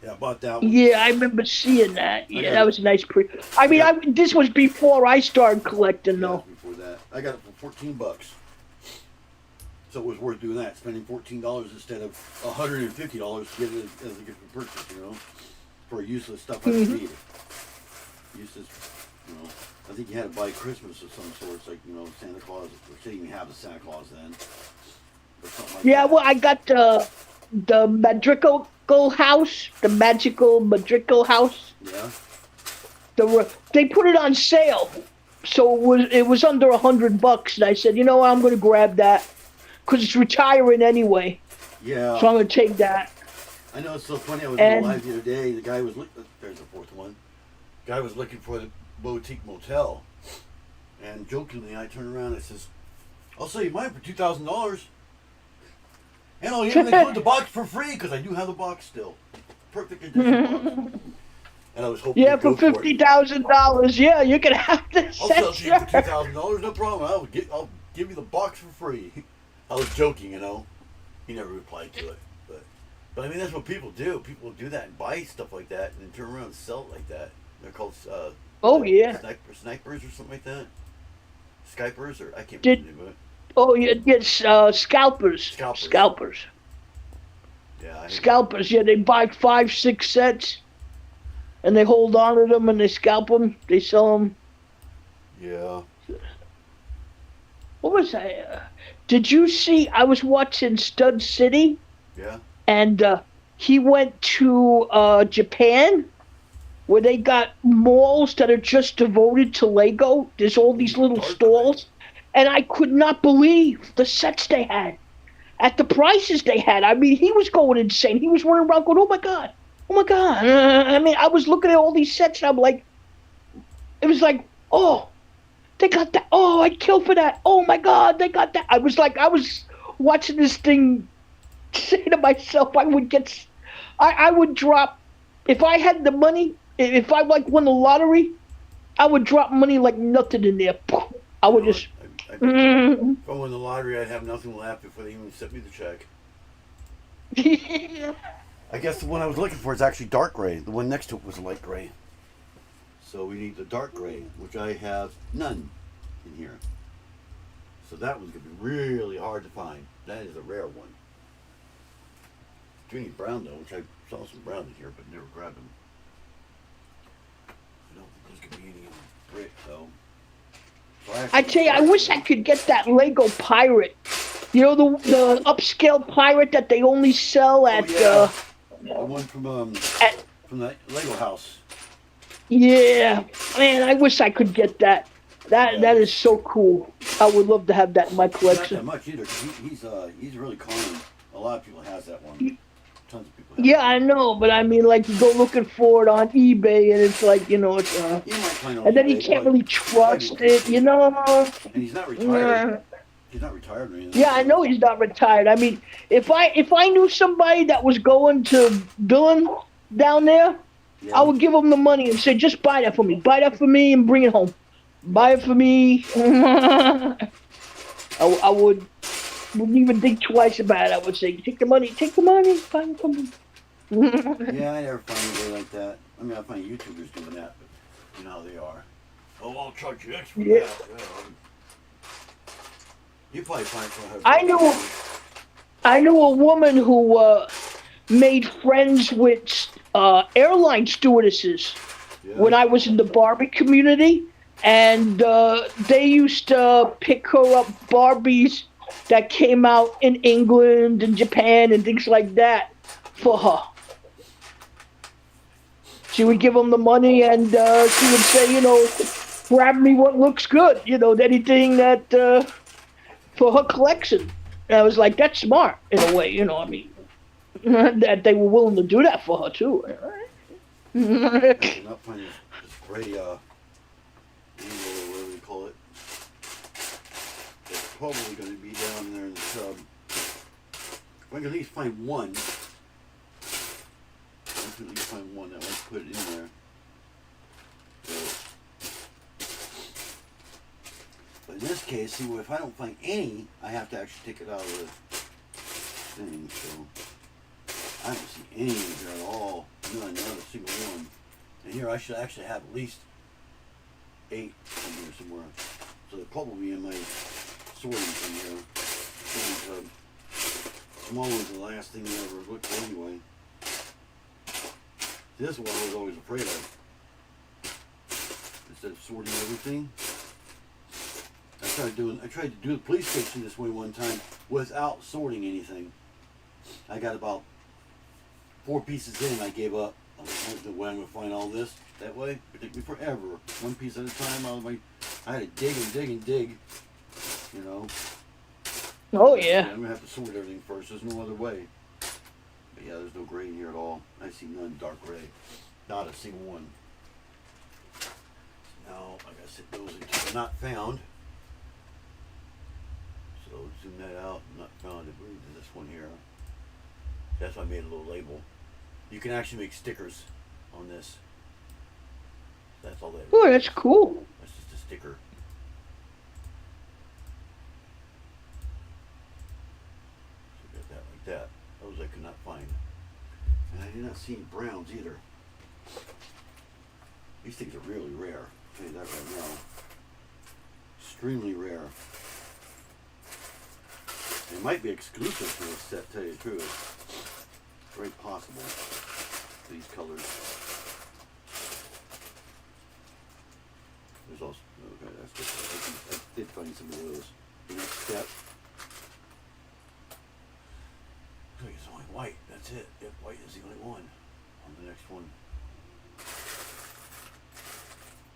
Yeah, I bought that one. Yeah, I remember seeing that. Yeah, that was a nice I mean, this was before I started collecting, though. Before that, I got it for $14, so it was worth doing that. Spending $14 instead of $150 to get it as a gift of purchase, you know, for useless stuff I don't need. Useless, you know. I think you had to buy Christmas of some sorts, like Santa Claus. Or they didn't even have the Santa Claus then. Or something like that. Well, I got the Madrigal house, the magical Madrigal house. Yeah. They put it on sale, so it was under $100, and I said, I'm going to grab that because it's retiring anyway. Yeah. So I'm going to take that. I know it's so funny. I was in live the other day. The guy was there's the 4th one. The guy was looking for the boutique motel, and jokingly, I turned around and I says, "I'll sell you mine for $2,000." And I'll even include the box for free because I do have the box still. Perfect condition box. And I was hoping for $50,000. Yeah, you can have this. I'll sell it to you for $2,000, no problem. I'll give you the box for free. I was joking, He never replied to it, but I mean that's what people do. People do that and buy stuff like that and then turn around and sell it like that. They're called snipers or something like that. Skypers or I can't remember the name of it. Oh, yes, scalpers. Scalpers. Yeah. Scalpers. Yeah, they buy 5, 6 sets, and they hold on to them and they scalp them. They sell them. Yeah. What was I? Did you see? I was watching Stud City. Yeah. And he went to Japan, where they got malls that are just devoted to Lego. There's all these little stalls. And I could not believe the sets they had. at the prices they had. I mean, he was going insane. He was running around going, oh my god. I mean, I was looking at all these sets and I'm like, it was like, oh, they got that. Oh, I'd kill for that. Oh my god, they got that. I was watching this thing, saying to myself, I would drop if I had the money. If I like won the lottery, I would drop money like nothing in there. I You would know, just. if I won the lottery, I'd have nothing left before they even sent me the check. I guess the one I was looking for is actually dark gray. The one next to it was light gray. So we need the dark gray, which I have none in here. So that one's going to be really hard to find. That is a rare one. Do need brown though, which I saw some brown in here, but never grabbed them. I don't think there's going to be any in the brick though. So I tell you, I wish I could get that Lego pirate. You know the upscale pirate that they only sell at the one at from the Lego house. yeah, man, I wish I could get that. That is so cool. I would love to have that in my Not that collection. much either. 'Cause he's really common. A lot of people has that one. Tons of people have Yeah, I know, but I mean, like, you go looking for it on eBay, and it's like, you know, it's You might find on and then you eBay, can't but really trust it, you know. and he's not retired. Yeah. He's not retired or anything. Yeah, I know he's not retired. I mean, if I knew somebody that was going to Dillon down there, Yeah. I would give him the money and say, just buy that for me. Buy that for me and bring it home. Buy it for me. I wouldn't even think twice about it. I would say, take the money, buy it for me. Yeah, I never find anybody like that. I mean, I find YouTubers doing that, but you know how they are. Oh, I'll charge you extra for Yeah. that. Yeah. You probably find for her. I knew a woman who made friends with airline stewardesses Yeah. when I was in the Barbie community, and they used to pick her up Barbies that came out in England and Japan and things like that for her. She would give them the money, and she would say, you know, grab me what looks good, you know, anything that for her collection. And I was like, that's smart in a way, you know. I mean, that they were willing to do that for her too. I cannot find this gray, whatever you call it. It's probably going to be down there in the sub. If I can at least find one. I can at least find one that I put it in there. So, but in this case, see, if I don't find any, I have to actually take it out of the thing. So I don't see any in here at all. None, not a single one. And here I should actually have at least 8 in here somewhere. So they're probably in my sorting from here. Small one's the last thing you ever look for anyway. This one I was always afraid of. Instead of sorting everything. I tried to do the police station this way one time without sorting anything. I got about 4 pieces in and I gave up. I was like, there's no way I'm going to find all this that way. It took me forever. One piece at a time. I had to dig and dig and dig. You know. Oh yeah. I'm going to have to sort everything first. There's no other way. But yeah, there's no gray in here at all. I see none dark gray. Not a single one. Now I got to sit those until they're not found. So zoom that out. Not found. It moved to this one here. That's why I made a little label. You can actually make stickers on this. That's all that is. Oh, that's cool. That's just a sticker. So got that like that. Those I could not find. And I did not see any browns either. These things are really rare. I'll tell you that right now. Extremely rare. They might be exclusive to this set, tell you the truth. Very possible. These colors. There's also, okay, that's just, I did find some of those. The next step. Looks like it's only white, that's it. Yep, white is the only one on the next one.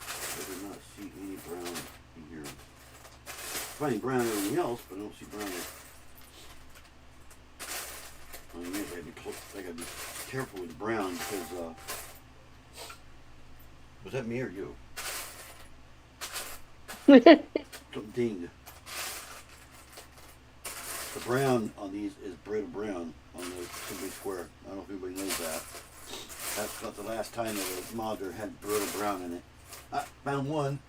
I did not see any brown in here. Finding brown in everything else, but I don't see brown in I gotta be careful with brown because was that me or you? Something dinged. The brown on these is Brita brown on the Simply Square. I don't know if anybody knows that. That's not the last time that a modder had Brita brown in it. I found one.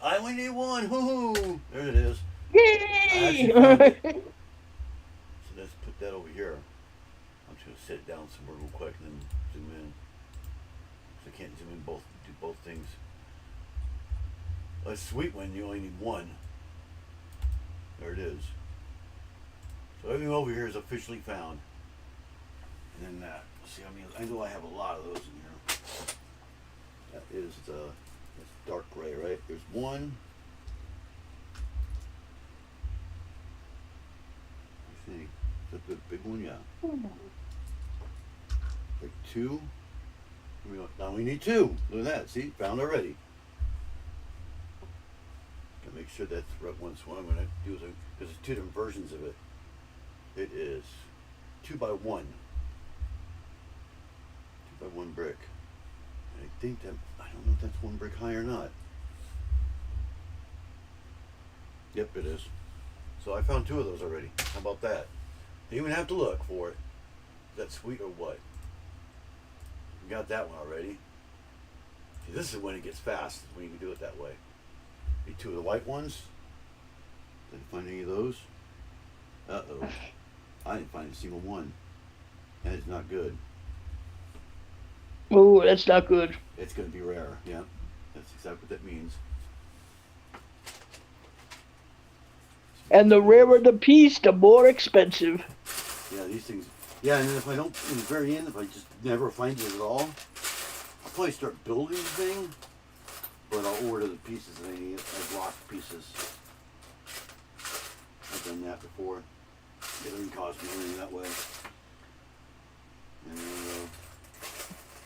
I only need one. Woohoo! There it is. I actually found it. Yay! So let's put that over here. I'm just gonna set it down somewhere real quick and then zoom in. So I can't zoom in do both things. A sweet one, you only need one. There it is. So everything over here is officially found. And then that. See, I know I have a lot of those in here. That is it's dark gray, right? There's one. Let me see. Is that the big one? Yeah. Like two. Now we need two. Look at that. See, found already. Gotta make sure that's the right one. So what I'm gonna do is because there's two different versions of it. It is 2x1. 2x1 brick. And I think that I don't know if that's one brick high or not. Yep, it is. So I found two of those already. How about that? Didn't even have to look for it. Is that sweet or what? We got that one already. See, this is when it gets fast, when you can do it that way. Need two of the white ones. Didn't find any of those. Uh-oh. I didn't find a single one. That is not good. Oh, that's not good. It's going to be rare. Yeah, that's exactly what that means. And the rarer the piece, the more expensive. Yeah, these things. Yeah, and then if I don't, in the very end, if I just never find it at all, I'll probably start building the thing, but I'll order the pieces that I need, like lost pieces. I've done that before. It doesn't cost me anything that way. And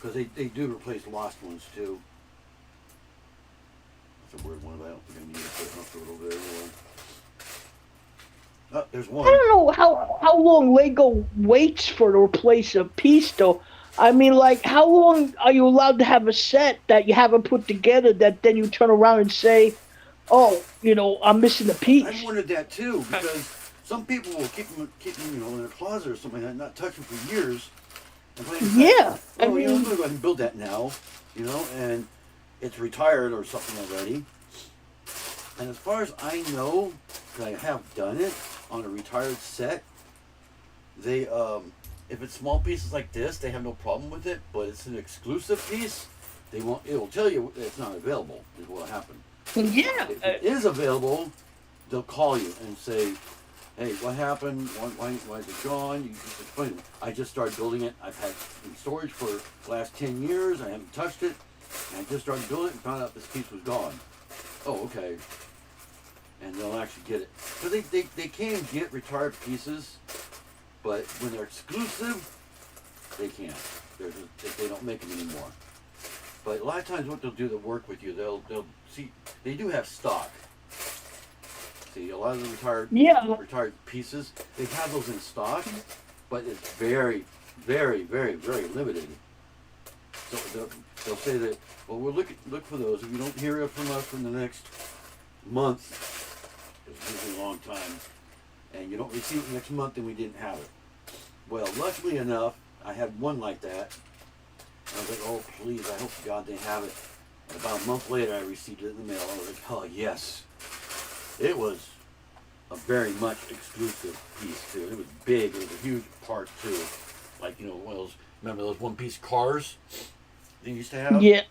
because they do replace lost ones too. That's a weird one, but I don't think I need to put it up a little bit anyway. Oh, there's one. I don't know how long Lego waits for to replace a piece, though. I mean, like, how long are you allowed to have a set that you haven't put together that then you turn around and say, oh, I'm missing a piece? I wondered that too, because some people will keep them, in their closet or something like that, not touch them for years. And Yeah, I'm going to go ahead and build that now, and it's retired or something already. And as far as I know, because I have done it on a retired set, they, if it's small pieces like this, they have no problem with it. But it's an exclusive piece, they won't. It will tell you it's not available. Is what will happen. Yeah. If it is available, they'll call you and say, "Hey, what happened? Why is it gone?" You just explain it. I just started building it. I've had it in storage for the last 10 years. I haven't touched it. And I just started building it and found out this piece was gone. Oh, okay. And they'll actually get it. So they can get retired pieces, but when they're exclusive, they can't. They don't make them anymore. But a lot of times what they'll do to work with you, they'll see, they do have stock. See, a lot of the retired pieces, they have those in stock, but it's very, very, very, very limited. So they'll say that, well, we'll look for those. If you don't hear from us in the next month, it's usually a long time, and you don't receive it next month, then we didn't have it. Well, luckily enough, I had one like that. I was like, oh, please, I hope to God they have it. And about a month later, I received it in the mail. I was like, oh, yes. It was a very much exclusive piece, too. It was big. It was a huge part, too. Like, one of those, remember those one-piece cars they used to have? Yeah.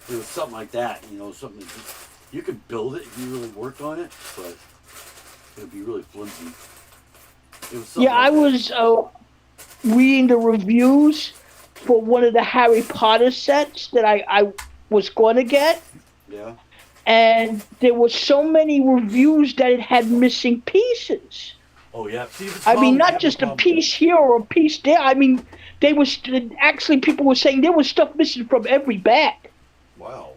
It was something like that, something that you could build it if you really worked on it, but it would be really flimsy. It was something I was reading the reviews for one of the Harry Potter sets that I was going to get. Yeah. And there were so many reviews that it had missing pieces. Oh, yeah. See, I mean, not just a piece here or a piece there. I mean, actually people were saying there was stuff missing from every bag. Wow.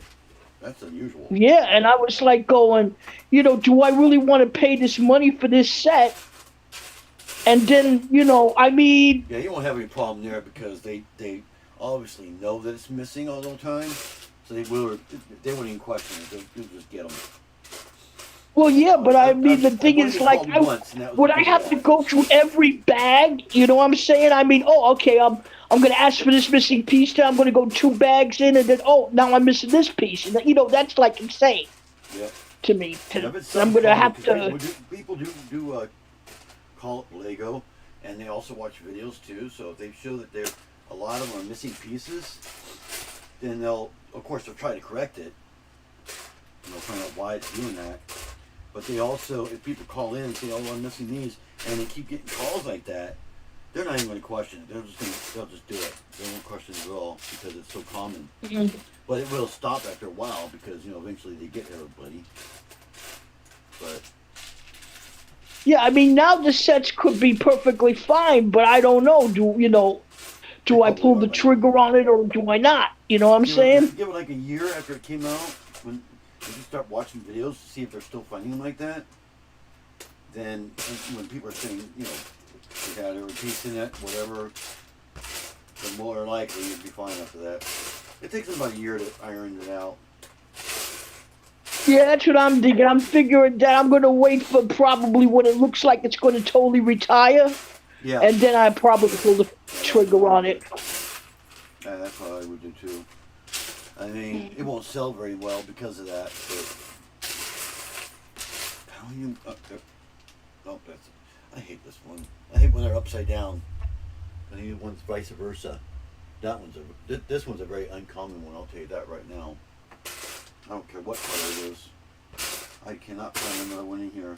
That's unusual. Yeah, and I was like going, do I really want to pay this money for this set? And then, I mean, Yeah, you won't have any problem there because they obviously know that it's missing all the time, so they won't even question it. They'll just get them. well, yeah, but I mean, the I've thing only is, been like, called once, and that was would I because of have to that. go through every bag? You know what I'm saying? I mean, oh, okay, I'm gonna ask for this missing piece. Then I'm gonna go 2 bags in, and then now I'm missing this piece, and that's like insane Yep. to me. Yeah, but it's I'm something gonna common have because to. people do call it Lego, and they also watch videos too. So if they show that a lot of them are missing pieces, then they'll try to correct it, and they'll find out why it's doing that. But they also, if people call in and say, "Oh, I'm missing these," and they keep getting calls like that, they're not even going to question it. They'll just do it. They won't question it at all because it's so common. Mhm. But it will stop after a while because eventually they get everybody. But Yeah, I mean, now the sets could be perfectly fine, but I don't know. they Do I probably pull are the by now. trigger on it or do I not? You know what I'm saying? Give it like a year after it came out, when if you start watching videos to see if they're still finding them like that, then when people are saying, they got every piece in it, whatever, then more likely you'd be fine after that. It takes them about a year to iron it out. Yeah, that's what I'm thinking. I'm figuring that I'm going to wait for probably when it looks like it's going to totally retire, Yeah. and then I probably pull the Yeah, trigger on it. Yeah, that's what I would do too. I mean, it won't sell very well because of that. But how you? Oh, I hate this one. I hate when they're upside down. I think one's vice versa. This one's a very uncommon one. I'll tell you that right now. I don't care what color it is. I cannot find another one in here.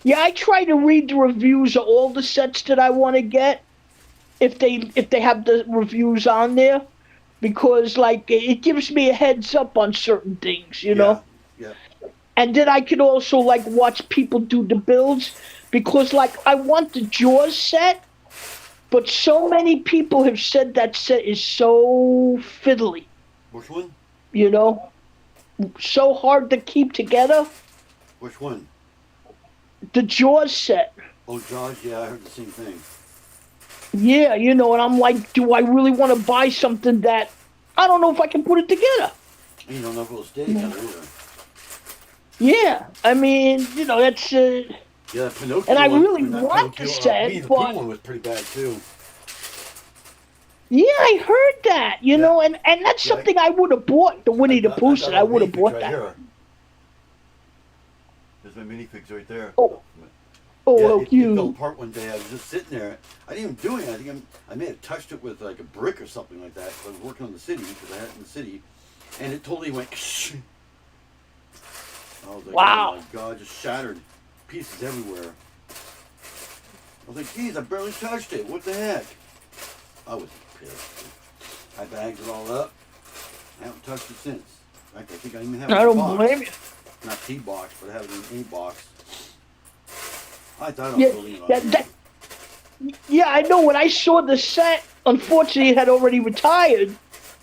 Yeah, I try to read the reviews of all the sets that I want to get, if they have the reviews on there, because like it gives me a heads up on certain things, Yeah, yeah, and then I could also like watch people do the builds, because like I want the Jaws set, but so many people have said that set is so fiddly, Which one? you know, so hard to keep together. Which one? The Jaws set. Oh, Jaws. Yeah, I heard the same thing. Yeah, and I'm like, do I really want to buy something that I don't know if I can put it together? And you don't know if it'll stay together either. Yeah, I mean, that's Yeah, Pinocchio. and I one, really not want Pinocchio, the set, Winnie the Pooh but one was pretty bad too. yeah, I heard that, Yeah. and that's Yeah, something I would have bought. The Winnie the Pooh I set, got I all would have minifigs bought right that. here. There's my minifigs right there. Oh, Yeah, oh, it fell you. apart one day. I was just sitting there. I didn't even do anything. I think I may have touched it with like a brick or something like that. I was working on the city because I had it in the city, and it totally went. I was like, Wow. oh my god, just shattered pieces everywhere. I was like, geez, I barely touched it. What the heck? I was pissed. I bagged it all up. I haven't touched it since. In fact, I think I even have it I in a don't box. blame you. Not T-box, but I have it in a box. I thought I was Yeah, building it on that, yeah, I know. When I saw the set, unfortunately, it had already retired.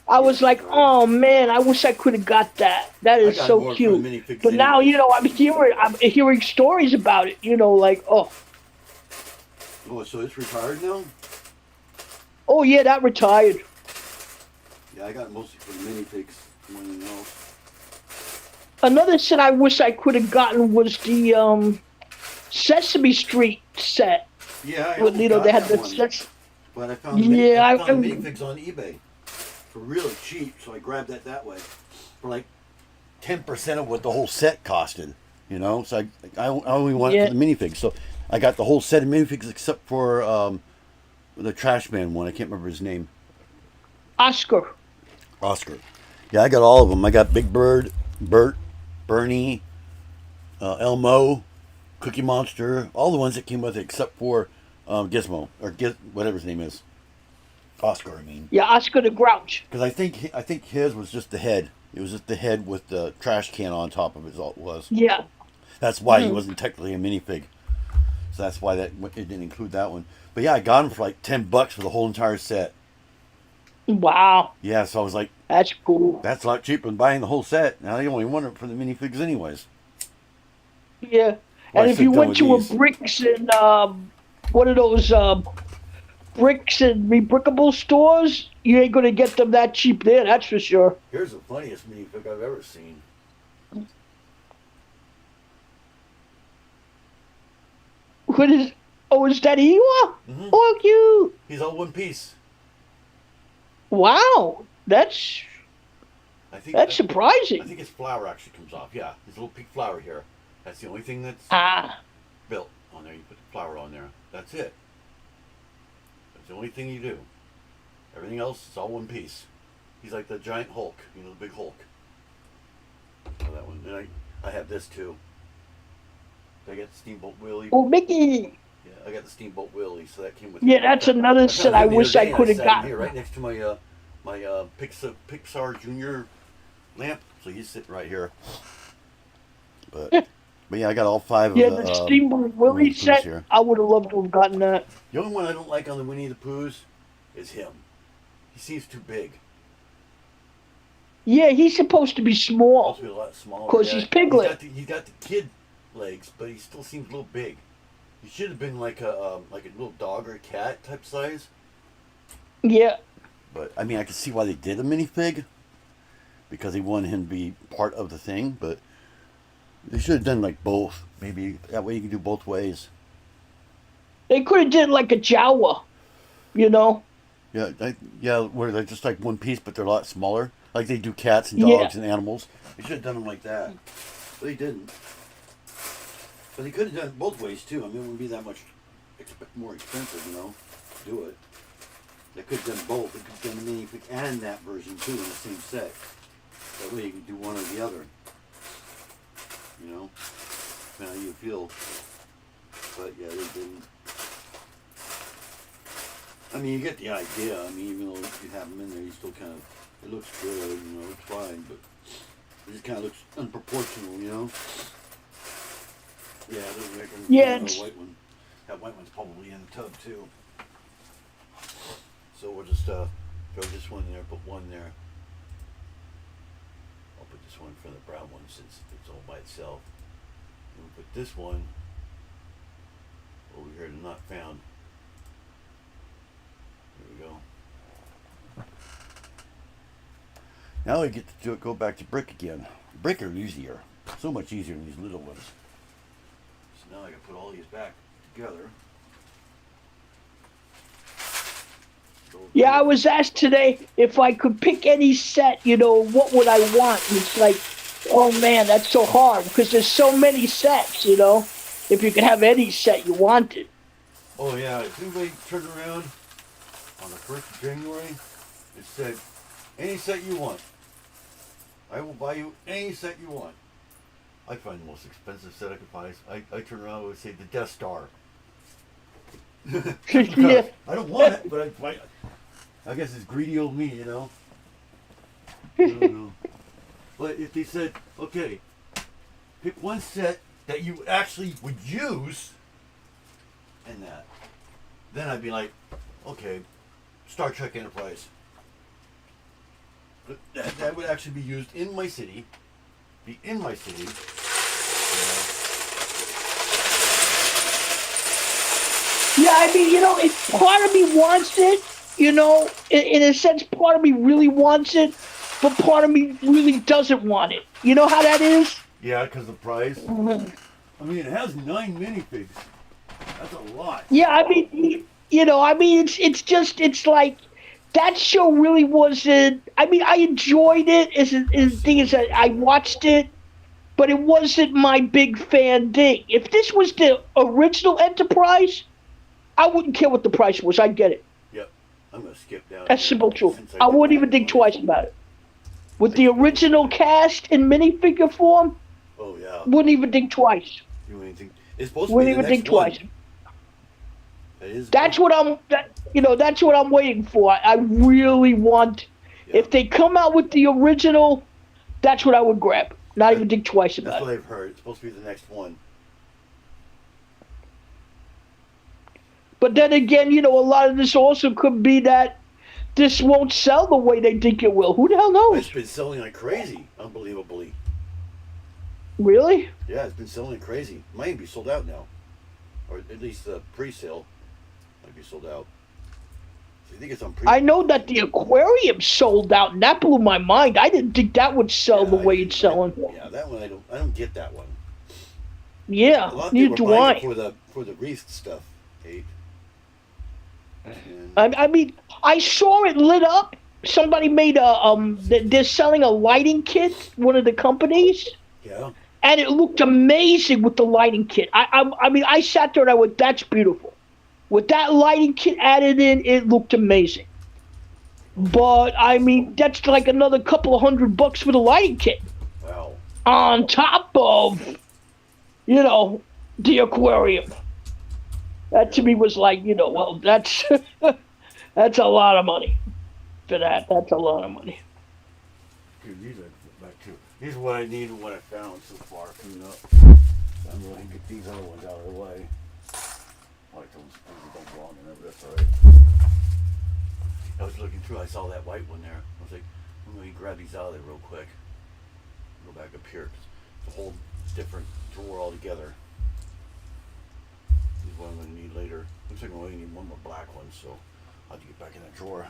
I was like, oh man, I wish I could have got that. That I is got so more for the cute. minifigs But now, anyways. I'm hearing stories about it. Like, Oh, so it's retired now? oh yeah, that retired. Yeah, I got it mostly for the minifigs more than anything else. Another set I wish I could have gotten was the Sesame Street set. Yeah, I With, almost they got had that the one. sets. But I found, Yeah, I found the minifigs on eBay for really cheap, so I grabbed that way for like 10% of what the whole set costed. So I only wanted it for the minifigs. So I got the whole set of minifigs except for the trash man one. I can't remember his name. Oscar. Yeah, I got all of them. I got Big Bird, Bert, Bernie, Elmo, Cookie Monster, all the ones that came with it except for Gizmo or whatever his name is. Oscar, I mean. Yeah, Oscar the Grouch. Because I think his was just the head. It was just the head with the trash can on top of it. Is all it was. Yeah. That's why he wasn't technically a minifig. So that's why it didn't include that one. But yeah, I got him for like $10 for the whole entire set. Wow. Yeah, so I was like, That's cool. that's a lot cheaper than buying the whole set. Now I only want it for the minifigs anyways. Yeah. Well, I And if should you have done went with to a these. bricks and one of those bricks and rebrickable stores, you ain't gonna get them that cheap there. That's for sure. Here's the funniest minifig I've ever seen. What is? Oh, is that Ewa? Hmm. Oh, cute! He's all one piece. Wow, I think that's I surprising. think his flower actually comes off. Yeah, his little pink flower here. That's the only thing that's Ah, built on there. You put the flower on there. That's it. That's the only thing you do. Everything else is all one piece. He's like the giant Hulk, you know, the big Hulk. Oh, that one. And I have this too. I got the Steamboat Willie. well, Mickey. Yeah, I got the Steamboat Willie, so that came with. Yeah, that's another I set found I him the wish other I day, and could have sat him gotten. here right next to my Pixar Junior lamp. So he's sitting right here. But yeah, I got all 5 Yeah, of the the Steamboat Winnie Willie the Poohs set. here. I would have loved to have gotten that. The only one I don't like on the Winnie the Poohs is him. He seems too big. Yeah, he's supposed to be small Supposed to be a lot smaller. because he's Piglet. He's got the kid legs, but he still seems a little big. He should have been like a little dog or cat type size. Yeah, But I mean, I can see why they did a minifig because they wanted him to be part of the thing. But they should have done like both. Maybe that way you can do both ways. they could have did like a Jawa, you know. Yeah, where they're just like one piece, but they're a lot smaller. Like they do cats and Yeah. dogs and animals. They should have done them like that, but they didn't. But they could have done it both ways too. I mean, it wouldn't be that much more expensive, you know, to do it. They could have done both. They could have done the minifig and that version too in the same set. That way you can do one or the other. You know, depending how you feel. But yeah, they didn't. I mean, you get the idea. I mean, even though you have them in there, you still kind of, it looks good, you know, it's fine, but it just kind of looks unproportional, you know? Yeah, it doesn't make them, Yeah, the white one. That white one's probably in the tub, too. So we'll just throw this one there, put one there. I'll put this one in front of the brown one since it's all by itself. And we'll put this one over here to not found. There we go. Now we get to go back to brick again. Brick are easier. So much easier than these little ones. So now I can put all these back together. Yeah, I was asked today if I could pick any set, you know, what would I want? And it's like, oh man, that's so hard because there's so many sets, you know. If you could have any set you wanted. Oh yeah, if anybody turned around on the 1st of January and said, any set you want, I will buy you any set you want. I find the most expensive set I could buy. I turn around and would say the Death Star. Yeah. I don't want it, but I guess it's greedy old me, you know. I don't know. But if they said, okay, pick one set that you actually would use, and that, then I'd be like, okay, Star Trek Enterprise. But that would actually be used in my city, be in my city. Yeah, I mean, you know, part of me wants it, you know, in a sense, part of me really wants it, but part of me really doesn't want it. You know how that is? Yeah, because the price. I mean, it has 9 minifigs. That's a lot. Yeah, I mean, you know, I mean, it's like that show really wasn't. I mean, I enjoyed it. As the thing is that I watched it, but it wasn't my big fan thing. If this was the original Enterprise, I wouldn't care what the price was. I'd get it. Yep. I'm going to skip down. That's here simple truth. since I did wouldn't that even think one. twice about it. With the original cast in minifigure form, Oh, yeah. wouldn't even think twice. You wouldn't think. It's supposed to be Wouldn't the even next think twice. one. It is. That's what that's what I'm waiting for. I really want. Yeah. If they come out with the original, that's what I would grab. Not even think twice That's about what it. I've heard. It's supposed to be the next one. But then again, you know, a lot of this also could be that this won't sell the way they think it will. Who the hell knows? It's been selling like crazy, unbelievably. Really? Yeah, it's been selling crazy. Might even be sold out now, or at least the pre-sale might be sold out. So you think it's on pre? I know that the aquarium sold out, and that blew my mind. I didn't think that would sell Yeah, the I way didn't. it's selling. Yeah, that one I don't get that one. But a Yeah, lot of neither people are do buying it I. for the wreath stuff, Kate. And I mean, I saw it lit up. Somebody made a they're selling a lighting kit, one of the companies, yeah, and it looked amazing with the lighting kit. I mean, I sat there and I went, "That's beautiful." With that lighting kit added in, it looked amazing. But I mean, that's like another couple of $100 for the lighting kit wow. on top of you know the aquarium. That to Yeah. me was like, well, that's that's a lot of money for that. That's a lot of money. Dude, these are back too. These are what I need and what I found so far coming up. I'm going to get these other ones out of the way. Like those don't belong in there, but that's alright. I was looking through, I saw that white one there. I was like, I'm going to grab these out of there real quick. Go back up here. It's a whole different drawer altogether. These one I'm going to need later. Looks like I'm only need one more black one, so I'll have to get back in that drawer.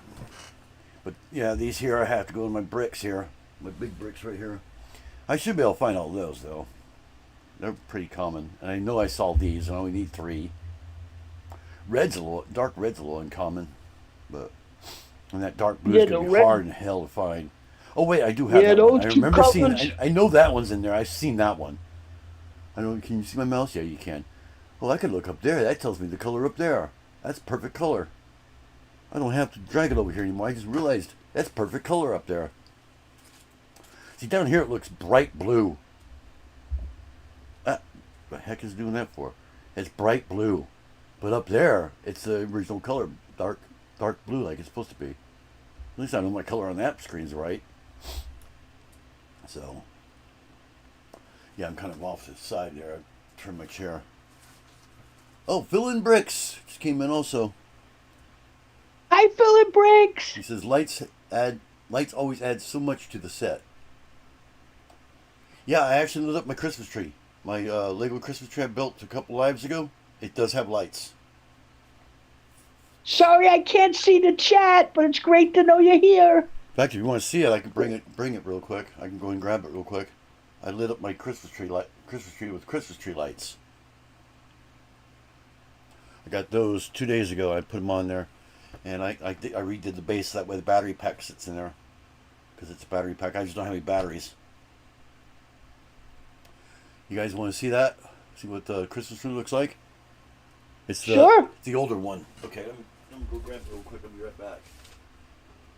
But yeah, these here I have to go to my bricks here. My big bricks right here. I should be able to find all those though. They're pretty common. And I know I saw these and I only need 3. Dark red's a little uncommon. But and that dark blue is Yeah, going the to be red. hard in hell to find. Oh wait, I do have Yeah, that one. those I two remember seeing. colors. I know that one's in there. I've seen that one. I know. Can you see my mouse? Yeah, you can. Well, I could look up there. That tells me the color up there. That's perfect color. I don't have to drag it over here anymore. I just realized that's perfect color up there. See, down here it looks bright blue. The heck is it doing that for? It's bright blue. But up there, it's the original color, dark blue like it's supposed to be. At least I know my color on that screen's right. So, yeah, I'm kind of off to the side there. I turn my chair. Oh, Phil and Bricks just came in also. Hi, Philip Briggs. He says lights always add so much to the set. Yeah, I actually lit up my Christmas tree. My Lego Christmas tree I built a couple lives ago. It does have lights. Sorry, I can't see the chat, but it's great to know you're here. In fact, if you want to see it, I can bring it real quick. I can go and grab it real quick. I lit up my Christmas tree with Christmas tree lights. I got those 2 days ago. I put them on there, and I redid the base that way the battery pack sits in there, because it's a battery pack. I just don't have any batteries. You guys want to see that? See what the Christmas tree looks like? It's Sure. the older one. Okay, let me go grab it real quick. I'll be right back.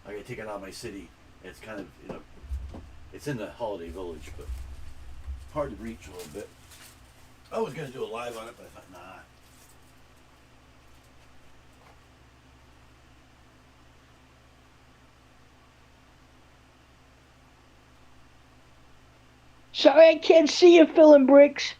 I gotta take it out of my city. It's kind of it's in the holiday village, but hard to reach a little bit. I was gonna do a live on it, but I thought nah. Sorry, I can't see you, Philip Briggs.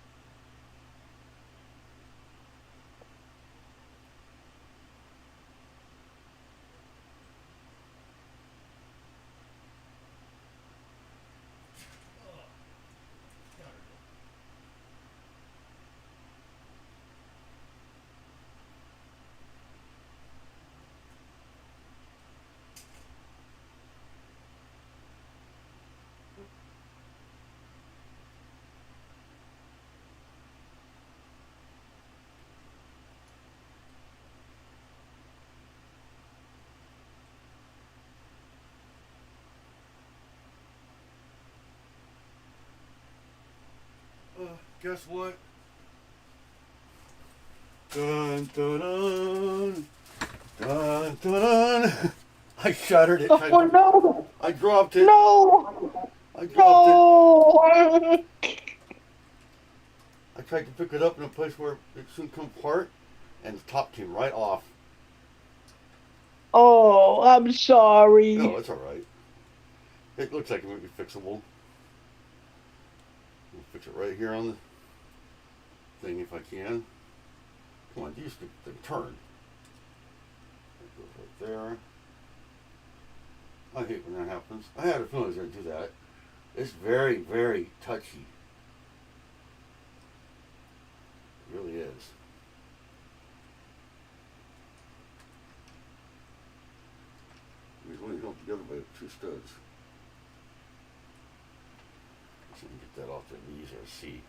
Guess what? Dun dun dun dun dun dun. I shattered it. Oh no! I dropped it. No! I dropped it. No! I tried to pick it up in a place where it shouldn't come apart, and the top came right off. Oh, I'm sorry. No, it's all right. It looks like it might be fixable. I'll fix it right here on the thing if I can. Come on, these things turn. That goes right there. I hate when that happens. I had a feeling it was going to do that. It's very, very touchy. together by 2 studs. So we can get that off to be easier to see.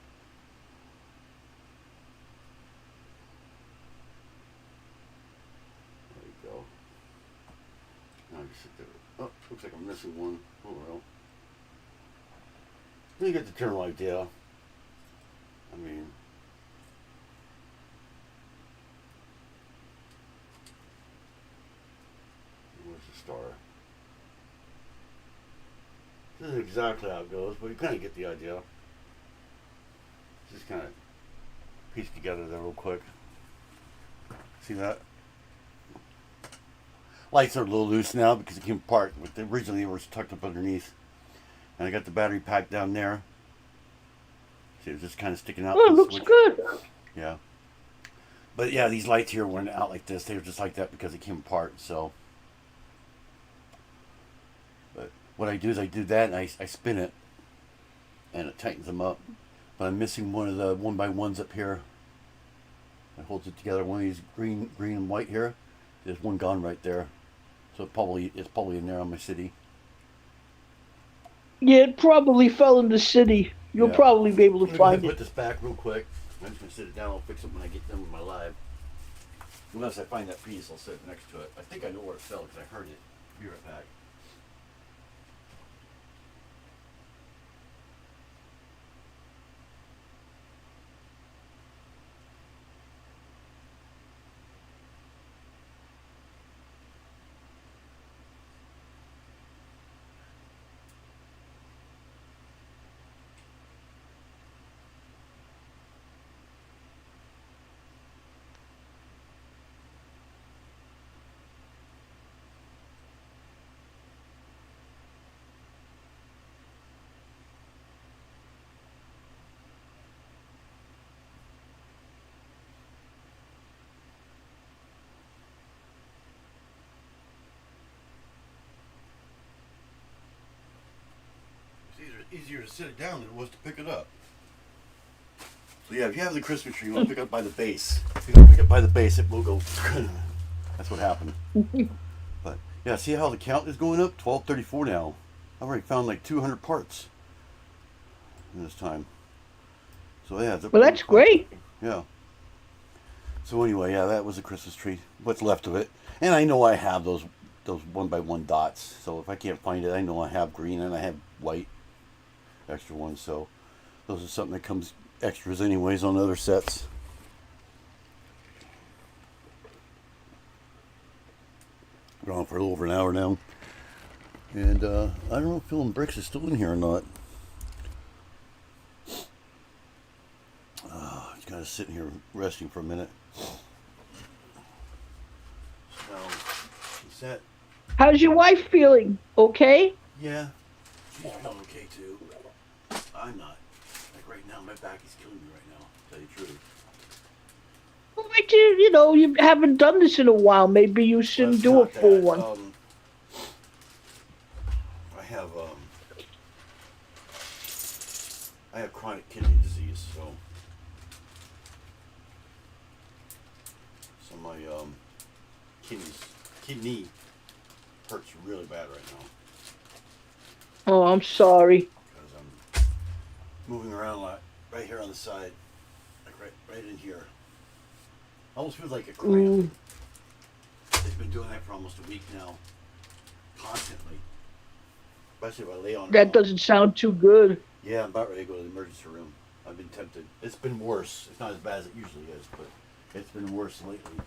There you go. Now you sit there. Oh, looks like I'm missing one. Oh well. You get the general idea. I mean, where's the star? This isn't exactly how it goes, but you kind of get the idea. Just kind of piece together there real quick. See that? Lights are a little loose now because it came apart. Originally they were tucked up underneath. And I got the battery pack down there. See, it's just kind of sticking out. Oh, it looks good. Yeah. But yeah, these lights here weren't out like this. They were just like that because it came apart. So, but what I do is I do that and I spin it, and it tightens them up. But I'm missing one of the 1x1s up here. It holds it together. One of these green and white here. There's one gone right there. So it's probably in there on my city. Yeah, it probably fell in the city. You'll probably be able to find it. Put this back real quick. I'm just gonna sit it down. I'll fix it when I get done with my live. Unless I find that piece, I'll sit next to it. I think I know where it fell because I heard it. Be right back. Easier to sit it down than it was to pick it up. So yeah, if you have the Christmas tree, you want to pick it up by the base. If you don't pick it by the base, it will go. That's what happened. But yeah, see how the count is going up? 1234 now. I've already found like 200 parts in this time. So yeah. Well, that's great. Yeah. So anyway, yeah, that was a Christmas tree. What's left of it, and I know I have those 1x1 dots. So if I can't find it, I know I have green and I have white extra ones. So those are something that comes extras anyways on other sets. Been on for a little over an hour now, and I don't know if Film Bricks is still in here or not. He's kind of sitting here resting for a minute. So is that? How's your wife feeling? Okay? Yeah, she's feeling okay too. I'm not. Like right now, my back is killing me right now, to tell you the truth. Well, but you know, you haven't done this in a while. Maybe you shouldn't do a full one. I have chronic kidney disease, so my kidney hurts really bad right now. Oh, I'm sorry. Because I'm moving around a lot, right here on the side, like right in here. Almost feels like a cramp. They've been doing that for almost a week now, constantly. Especially if I lay on it. That doesn't sound too good. Yeah, I'm about ready to go to the emergency room. I've been tempted. It's been worse. It's not as bad as it usually is, but it's been worse lately.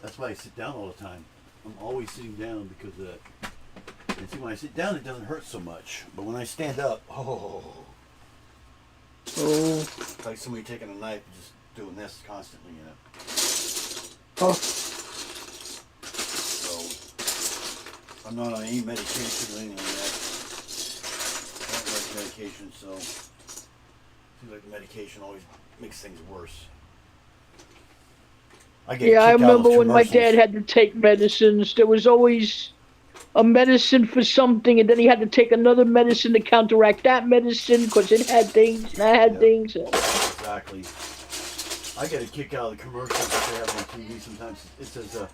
That's why I sit down all the time. I'm always sitting down because of that. And see, when I sit down, it doesn't hurt so much. But when I stand up, it's like somebody taking a knife and just doing this constantly, you know. Oh. So, I'm not on any medication or anything like that. I don't like medication, so it seems like the medication always makes things worse. I remember when my dad had to take medicines. There was always a medicine for something, and then he had to take another medicine to counteract that medicine because it had things, and I had things. Exactly. I get a kick out of the commercials that they have on TV sometimes. It says,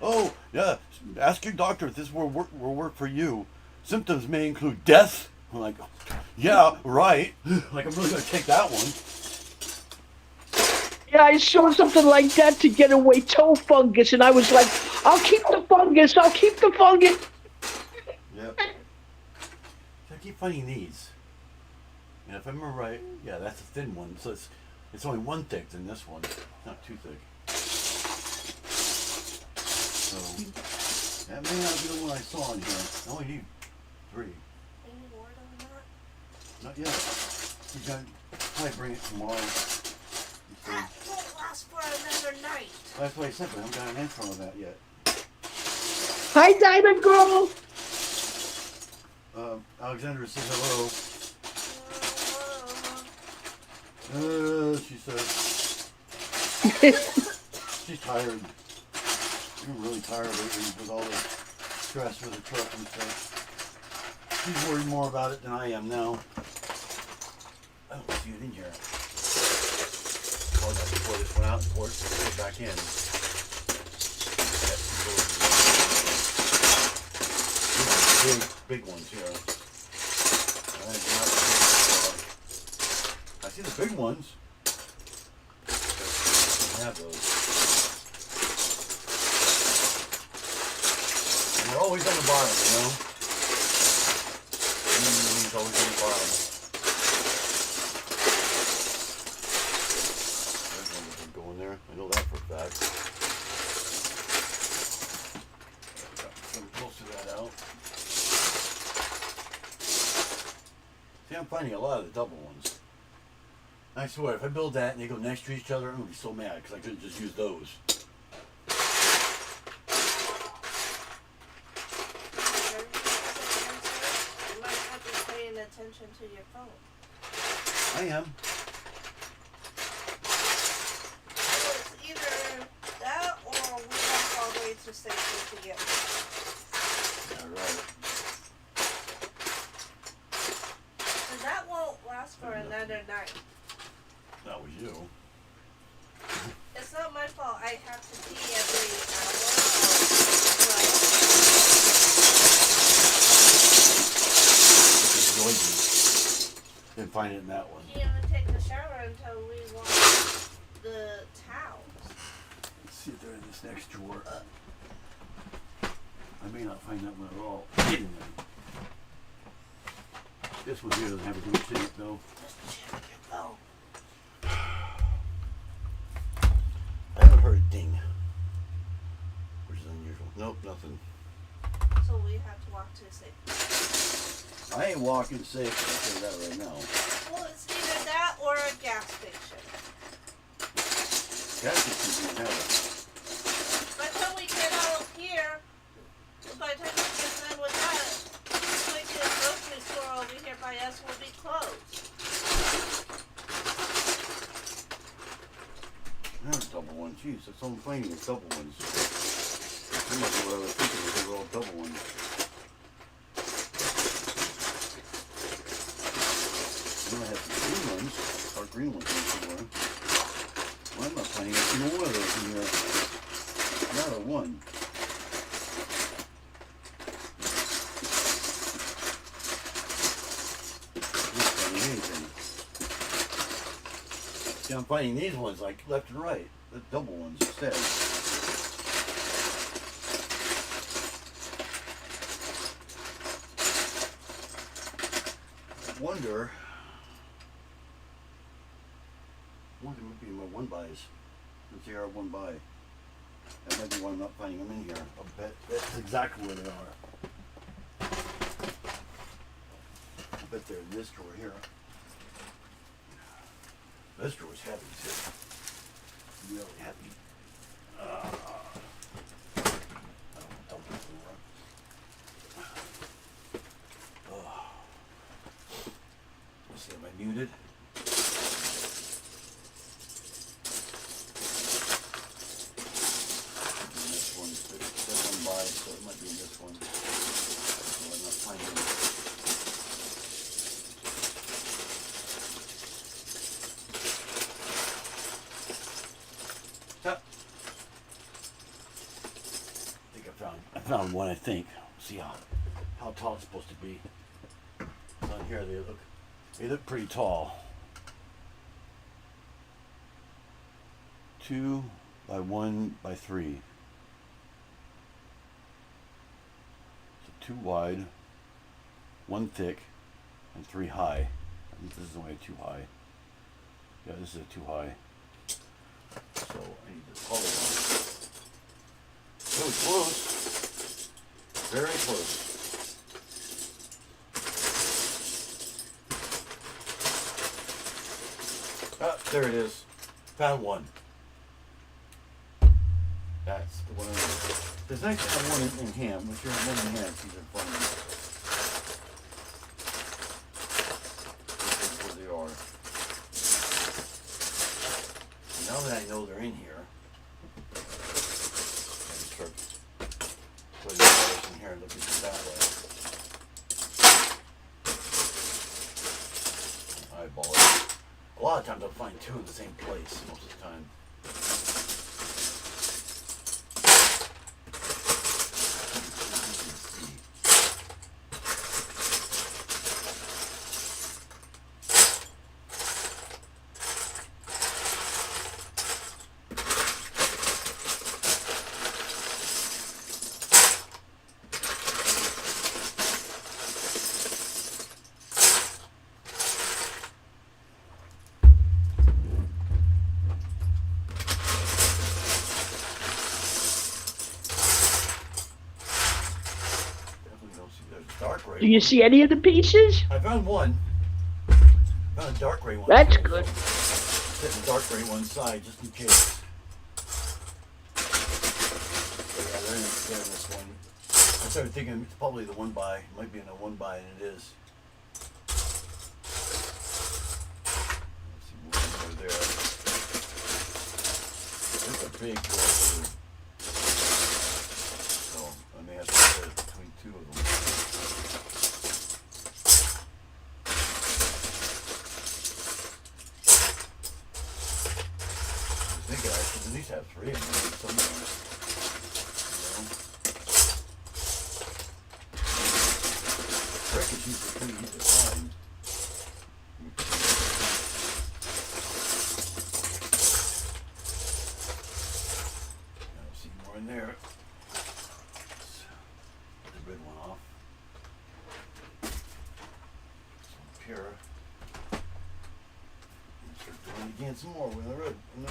Oh, yeah. Ask your doctor if this will work for you. Symptoms may include death. I'm like, yeah, right. Like, I'm really going to take that one. Yeah, I saw something like that to get away toe fungus, and I was like, I'll keep the fungus. I'll keep the fungus. Yep. So I keep finding these. And if I remember right, yeah, that's a thin one. So it's only one thick than this one. Not too thick. So that may not be the one I saw in here. I only need 3. Any more than that? Not yet. You got probably bring it tomorrow. That won't last for another night. That's what I said, but I haven't got an answer on that yet. Hi, Diamond Girl. Alexandra says hello. She says she's tired. You're really tired lately with all the stress with the truck and stuff. She's worried more about it than I am now. I don't see it in here. I'll have to pour this one out and pour it back in. These are big ones here. I see the big ones. I have those. And they're always on the bottom, you know? It's always on the bottom. There's one that can go in there. I know that for a fact. Most of that out. See, I'm finding a lot of the double ones. I swear, if I build that and they go next to each other, I'm going to be so mad because I could have just used those. You might have to be paying attention to your phone. I am. So it's either that or we have all the way to safety to get one. Yeah, right. So that won't last for another night. That was you. It's not my fault. I have to pee every hour. It's noisy. Didn't find it in that one. We can't even take the shower until we wash the towels. Let's see if they're in this next drawer. I may not find that one at all. Hidden there. This one here doesn't have a glitch in it though. Just check your phone. I haven't heard a ding. Which is unusual. Nope, nothing. So we have to walk to safety. I ain't walking safe, I'll tell you that right now. Well, it's either that or a gas station. Gas station didn't have it. By the time we get out of here, by the time we get done with that, going to the grocery store over here by us will be closed. There's a double one. Jeez, that's all I'm finding is double ones. That might be what I was thinking, was they were all double ones. I know I have some green ones, dark green ones somewhere. Well, I'm not finding a single one of those in here. Not a one. I'm not finding anything. See, I'm finding these ones like left and right. The double ones instead. I wonder might be my one buys. Let's see our one buy. That might be why I'm not finding them in here. I'll bet that's exactly where they are. I bet they're in this drawer here. This drawer's heavy too. Really heavy. Dump this drawer. Let's see, am I muted? This one's that one by, so it might be in this one. So I'm not finding it. found one, I think. See how tall it's supposed to be. On here they look pretty tall. 2 by 1 by 3. So 2 wide, 1 thick, and 3 high. I think this is only 2 high. Yeah, this is a 2 high. So I need the taller one. Really close. Very close. Ah, there it is. Found one. That's the one. There's actually one in hand. If you're one in hand, these are fun. This is where they are. Now that I know they're in here, I can start putting the in here and looking at it that way. Eyeball it. A lot of times I'll find two in the same place most of the time. Do you see any of the pieces? I found one. Found a dark gray one. That's good. Set the dark gray one side just in case. Yeah, they're in this one. I started thinking it's probably the 1 by. It might be in a 1 by, and it is. Let's see what's over there. It's a big door too. So I may have to put it between two of them. I think I should at least have 3 of them somewhere. Brick is usually pretty easy to find. I see more in there. Let's put the red one off. Some pure. Start doing it again some more with the red one.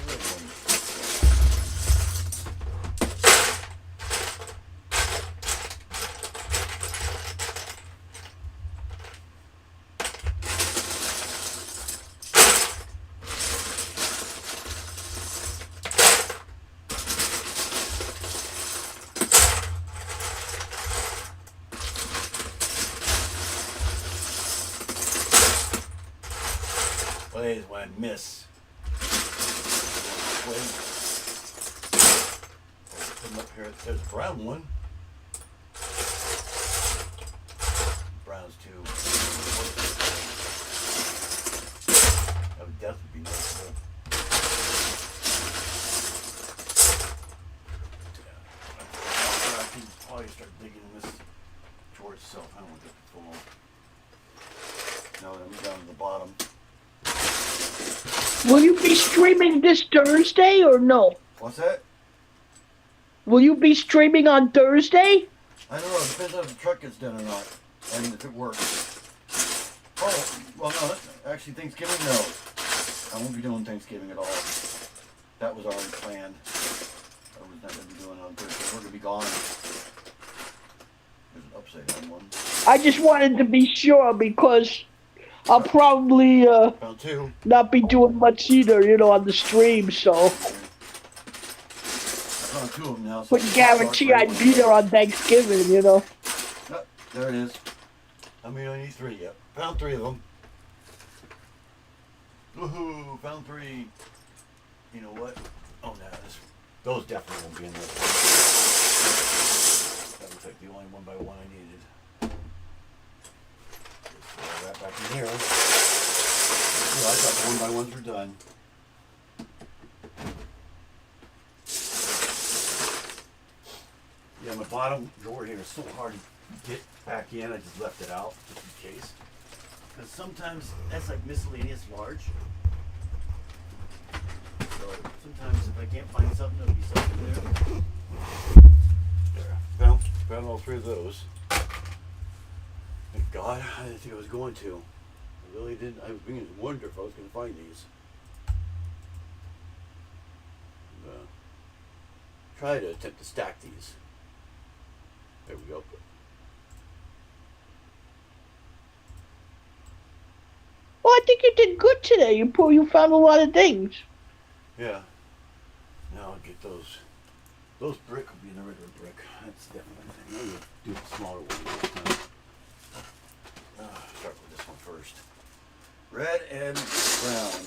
Plays when I miss. Put them up here. There's a brown one. Browns too. That would definitely be noticeable. I can probably start digging in this drawer itself. I don't want that to fall. Now that I'm down to the bottom. Will you be streaming this Thursday or no? What's that? Will you be streaming on Thursday? I don't know. It depends on if the truck gets done or not, and if it works. Oh, well, no. Actually, Thanksgiving, no. I won't be doing Thanksgiving at all. That was already planned. I was not going to be doing it on Thursday. We're going to be gone. There's an upside down one. I just wanted to be sure because I'll probably Found 2. not be doing much either, on the stream, so I found 2 of them now. So wouldn't guarantee I'd be there on Thanksgiving, Oh, there it is. I mean, I need 3 yet. Found 3 of them. Woohoo! Found 3. You know what? Oh, no, those definitely won't be in this one. That looks like the only 1 by 1 I needed. Throw that back in here. Yeah, I thought the 1 by 1s were done. Yeah, my bottom drawer here is so hard to get back in. I just left it out just in case. Because sometimes that's like miscellaneous large. So sometimes if I can't find something, there'll be something there. There. Found all three of those. Thank God, I didn't think I was going to. I really didn't. I was beginning to wonder if I was going to find these. Try to attempt to stack these. There we go. Well, I think you did good today. You found a lot of things. Yeah. Now I'll get those. Those brick will be in the regular brick. That's definitely a thing. Maybe do the smaller one this time. Start with this one first. Red and brown.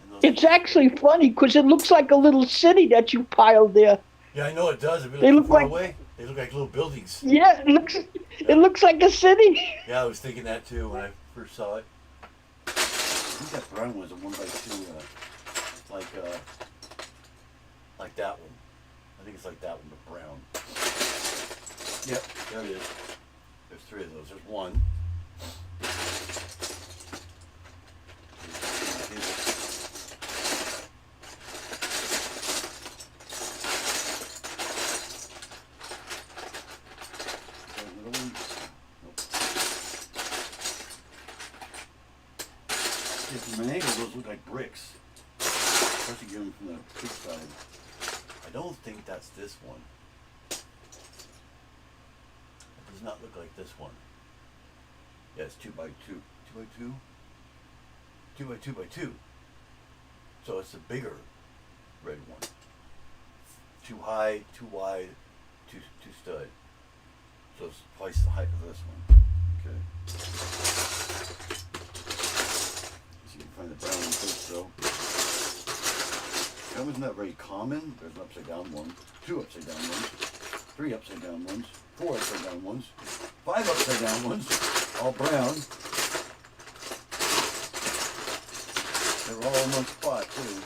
And those It's actually funny because it looks like a little city that you piled there. yeah, I know it does. If you They look too look far like- away, they look like little buildings. Yeah, it looks like a city. Yeah, I was thinking that too when I first saw it. I think that brown one is a 1x2, like that one. I think it's like that one, but brown. Yep, there it is. There's three of those. There's one. From an angle, those look like bricks. Especially given from the big side. I don't think that's this one. It does not look like this one. Yeah, it's 2x2. 2x2? 2x2x2. So it's a bigger red one. Too high, too wide, too stud. So it's twice the height of this one. Okay. You can find the brown one first though. That one's not very common. There's an upside down one, 2 upside down ones, 3 upside down ones, 4 upside down ones, 5 upside down ones, all brown. They're all in one spot too.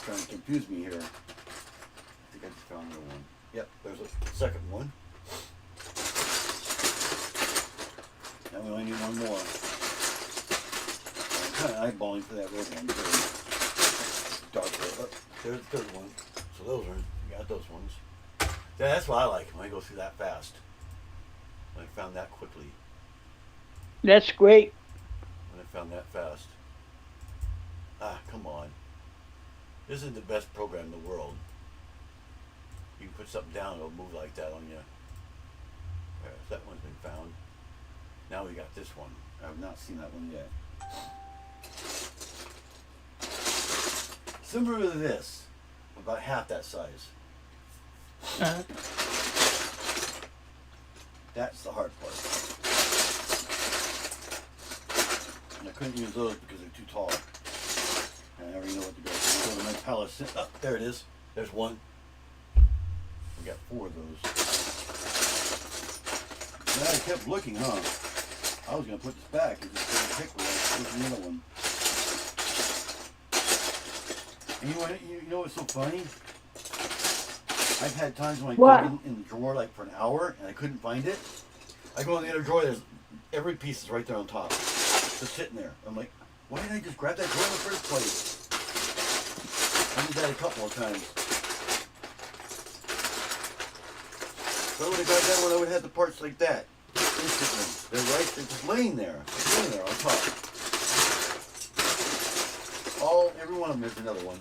Trying to confuse me here. I think I just found another one. Yep, there's a second one. Now we only need one more. I'm kind of eyeballing for that red one too. Dark red. Oh, there's the third one. So those are, you got those ones. Yeah, that's what I like when I go through that fast. When I found that quickly. That's great. When I found that fast. Ah, come on. This is the best program in the world. You can put something down, it'll move like that on you. There, so that one's been found. Now we got this one. I have not seen that one yet. Similar to this, about half that size. That's the hard part. And I couldn't use those because they're too tall. And I never know what to go. So my palace. Oh, there it is. There's one. We got 4 of those. And I kept looking, huh? I was gonna put this back and just pick one. There's another one. And you know what's so funny? I've had times when I dug in the drawer like for an hour and I couldn't find it. I go in the other drawer, there's every piece is right there on top. Just sitting there. I'm like, why didn't I just grab that drawer in the first place? I did that a couple of times. If I would have got that one, I would have had the parts like that. Instantly. They're just laying there. Just laying there on top. Every one of them is another one.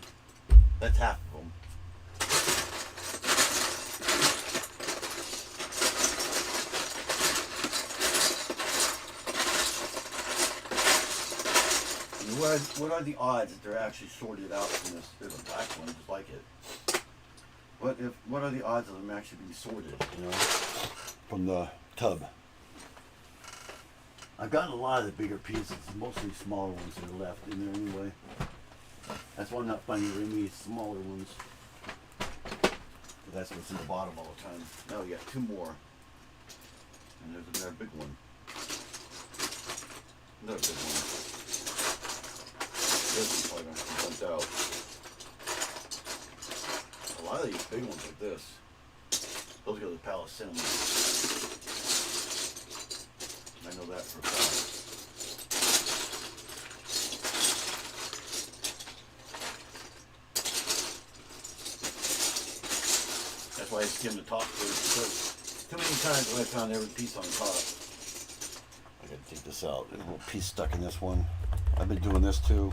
That's half of them. What are the odds that they're actually sorted out from this? There's a black one just like it. What are the odds of them actually being sorted, you know, from the tub? I've gotten a lot of the bigger pieces, mostly smaller ones that are left in there anyway. That's why I'm not finding any smaller ones. But that's what's in the bottom all the time. Now we got 2 more. And there's another big one. Another big one. This one's probably going to come out. A lot lot of these big ones like this. Those go to Palestinian. I know that for a fact. That's why I skim the top first, because too many times when I found every piece on top. I gotta take this out. There's a little piece stuck in this one. I've been doing this too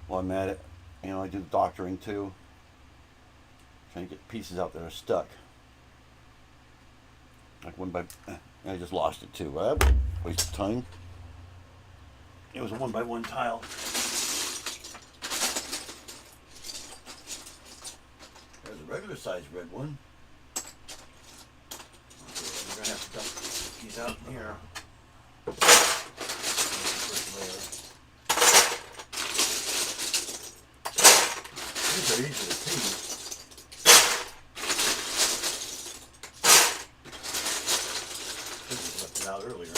while I'm at it. You know, I do doctoring too. Trying to get pieces out that are stuck. Like one by, I just lost it too. Well, that was a waste of time. It was a 1x1 tile. There's a regular sized red one. Okay, we're gonna have to dump these out in here. First layer. These are easy to see. Left it out earlier.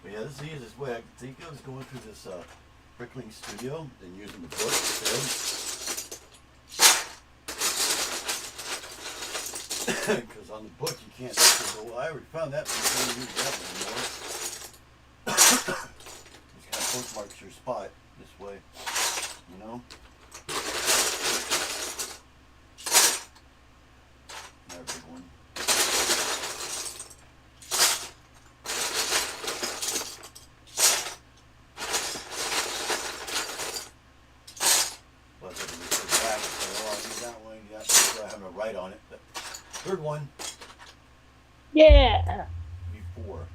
But yeah, this is the easiest way. I think I was going through this Bricklink Studio and using the book instead. Because on the book you can't say, well, I already found that, but you can't use that anymore. Just kind of postmarks your spot this way, you know? Another big one. Well, I think we put back, so I'll do that one. Yeah, so I have a right on it. But third one. Yeah. Before.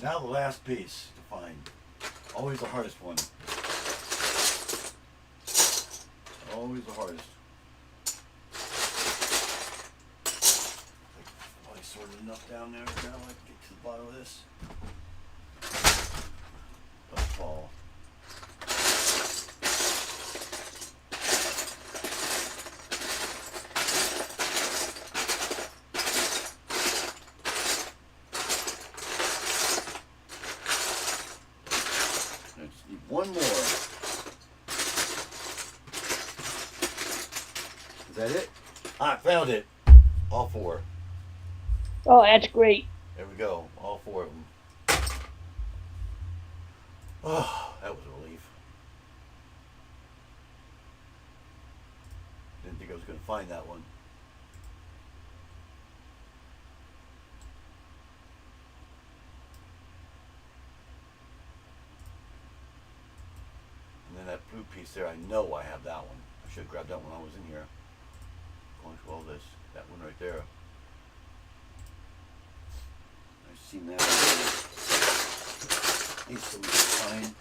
Now the last piece to find. Always the hardest one. Always the hardest. I sorted enough down there now I can get to the bottom of this. Don't fall. One more. Is that it? I found it. All four. Oh, that's great. There we go. All four of them. Oh, that was a relief. Didn't think I was going to find that one. And then that blue piece there, I know I have that one. I should have grabbed that one when I was in here. Going through all this. That one right there. I've seen that. Needs to be fine.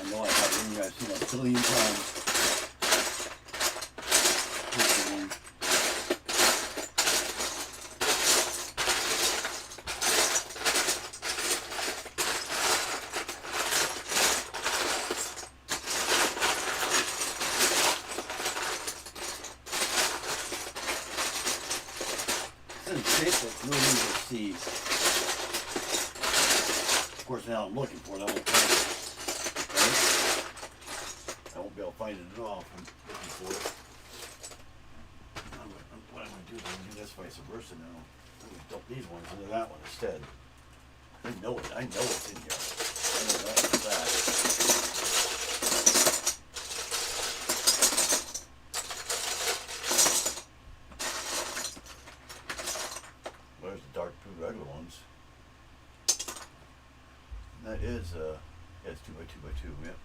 I know I have it in here. I've seen it a billion times. That's really easy to see. Of course, now I'm looking for it. I won't find it. Right? I won't be able to find it at all if I'm looking for it. What I'm going to do is I'm going to do this vice versa now. I'm going to dump these ones into that one instead. I know it. I know it's in here. I know that for that. There's the dark blue regular ones. And that is, yeah, it's 2x2x2, yep.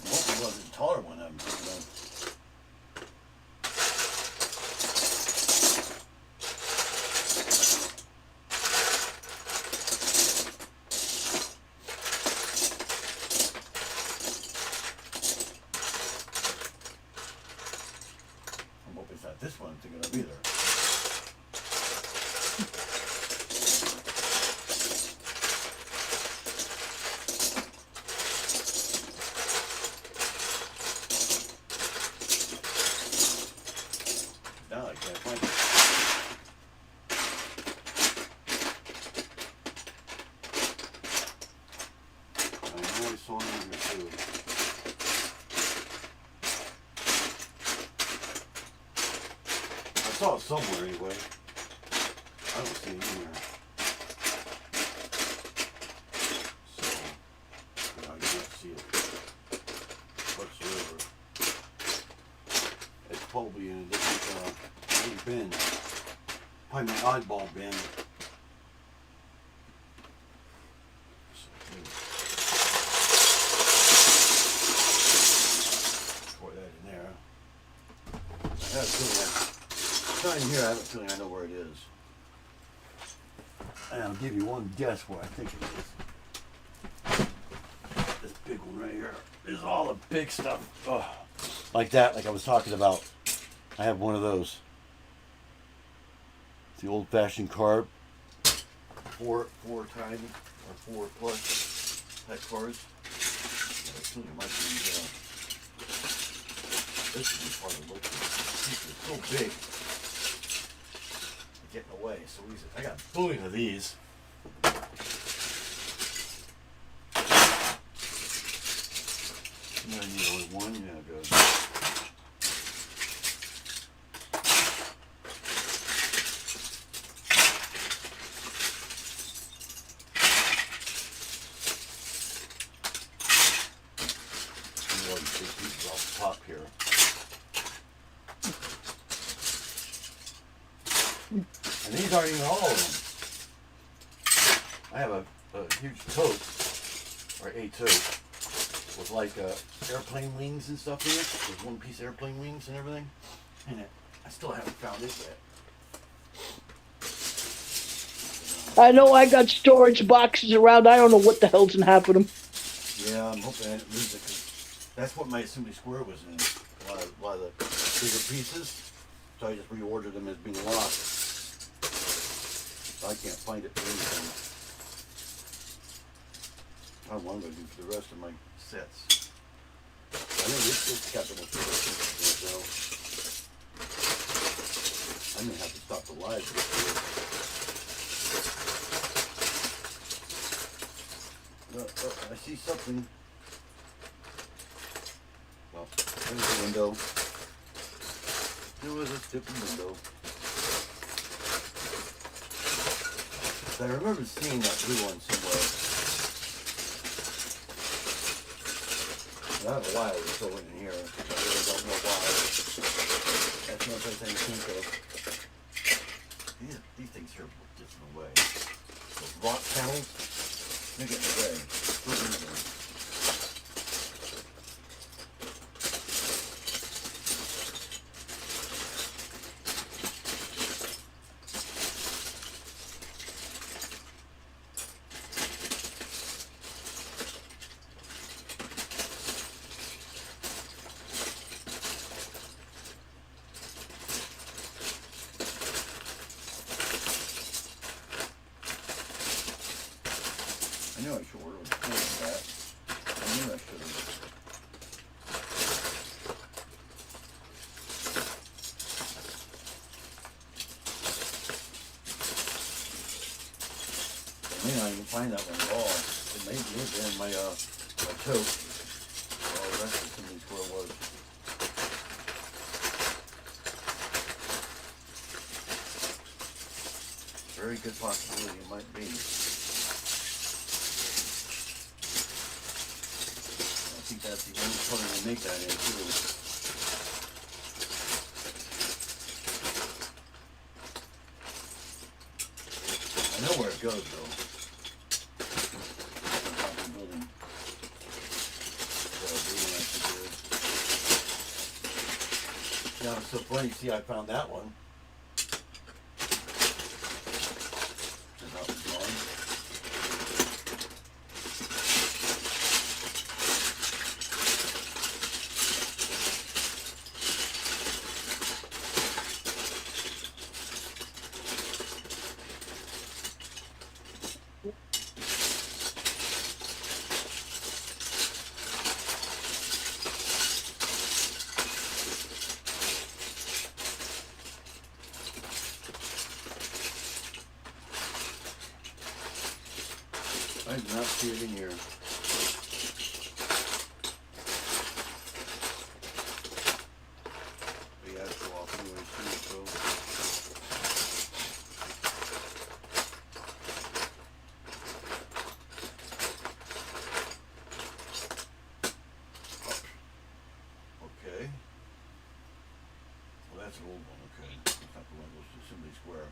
Hopefully it wasn't a taller one I'm thinking of. this one I'm thinking of either. Now I can't find it. I know I saw it in here too. I saw it somewhere anyway. I don't see it in here. So, I don't see it whatsoever. It's probably in a different bin. Probably my oddball bin. Pour that in there. I have a feeling it's not in here. I have a feeling I know where it is. And I'll give you one guess where I think it is. This big one right here. There's all the big stuff. Oh, like that, like I was talking about. I have one of those. It's the old-fashioned carb. Four tiny or 4+ type cars. I think it might be. This is the part of the look. It's so big. Getting away so easy. I got a billion of these. I need only one. Yeah, good. All these big pieces off the top here. And these aren't even all of them. I have a huge tote, or a tote, with like airplane wings and stuff in it. There's one piece airplane wings and everything in it. I still haven't found it yet. I know I got storage boxes around. I don't know what the hell's in half of them. Yeah, I'm hoping I didn't lose it because that's what my assembly square was in. A lot of the bigger pieces. So I just reordered them as being lost. I can't find it for anything. I don't know what I'm going to do for the rest of my sets. I know this got the most pieces, so I may have to stop the live I see something. Well, there's the window. There was a different window. I remember seeing that blue one somewhere. I don't know why it was still in here. I really don't know why. That's not something I think of. These things here look different away. Those rock panels, they get in the way. I knew I should order a tool for that. I knew I should have. I may not even find that one at all. It may be in my tote. Oh, that's what somebody's square was. Very good possibility it might be. I think that's the only color they make that in too. I know where it goes though. On top of the building. Now it's so funny, see I found that one. I did not see it in here. But yeah, it's go off anyway too, so. Okay. Well, that's an old one, okay. It's not the one that goes to Assembly Square.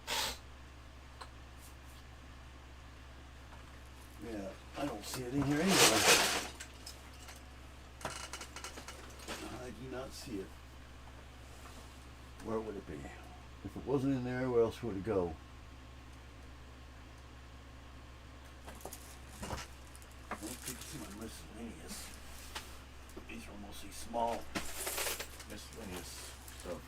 Yeah, I don't see it in here anywhere. I do not see it. Where would it be? If it wasn't in there, where else would it go? I don't think it's in my miscellaneous. These are mostly small miscellaneous stuff.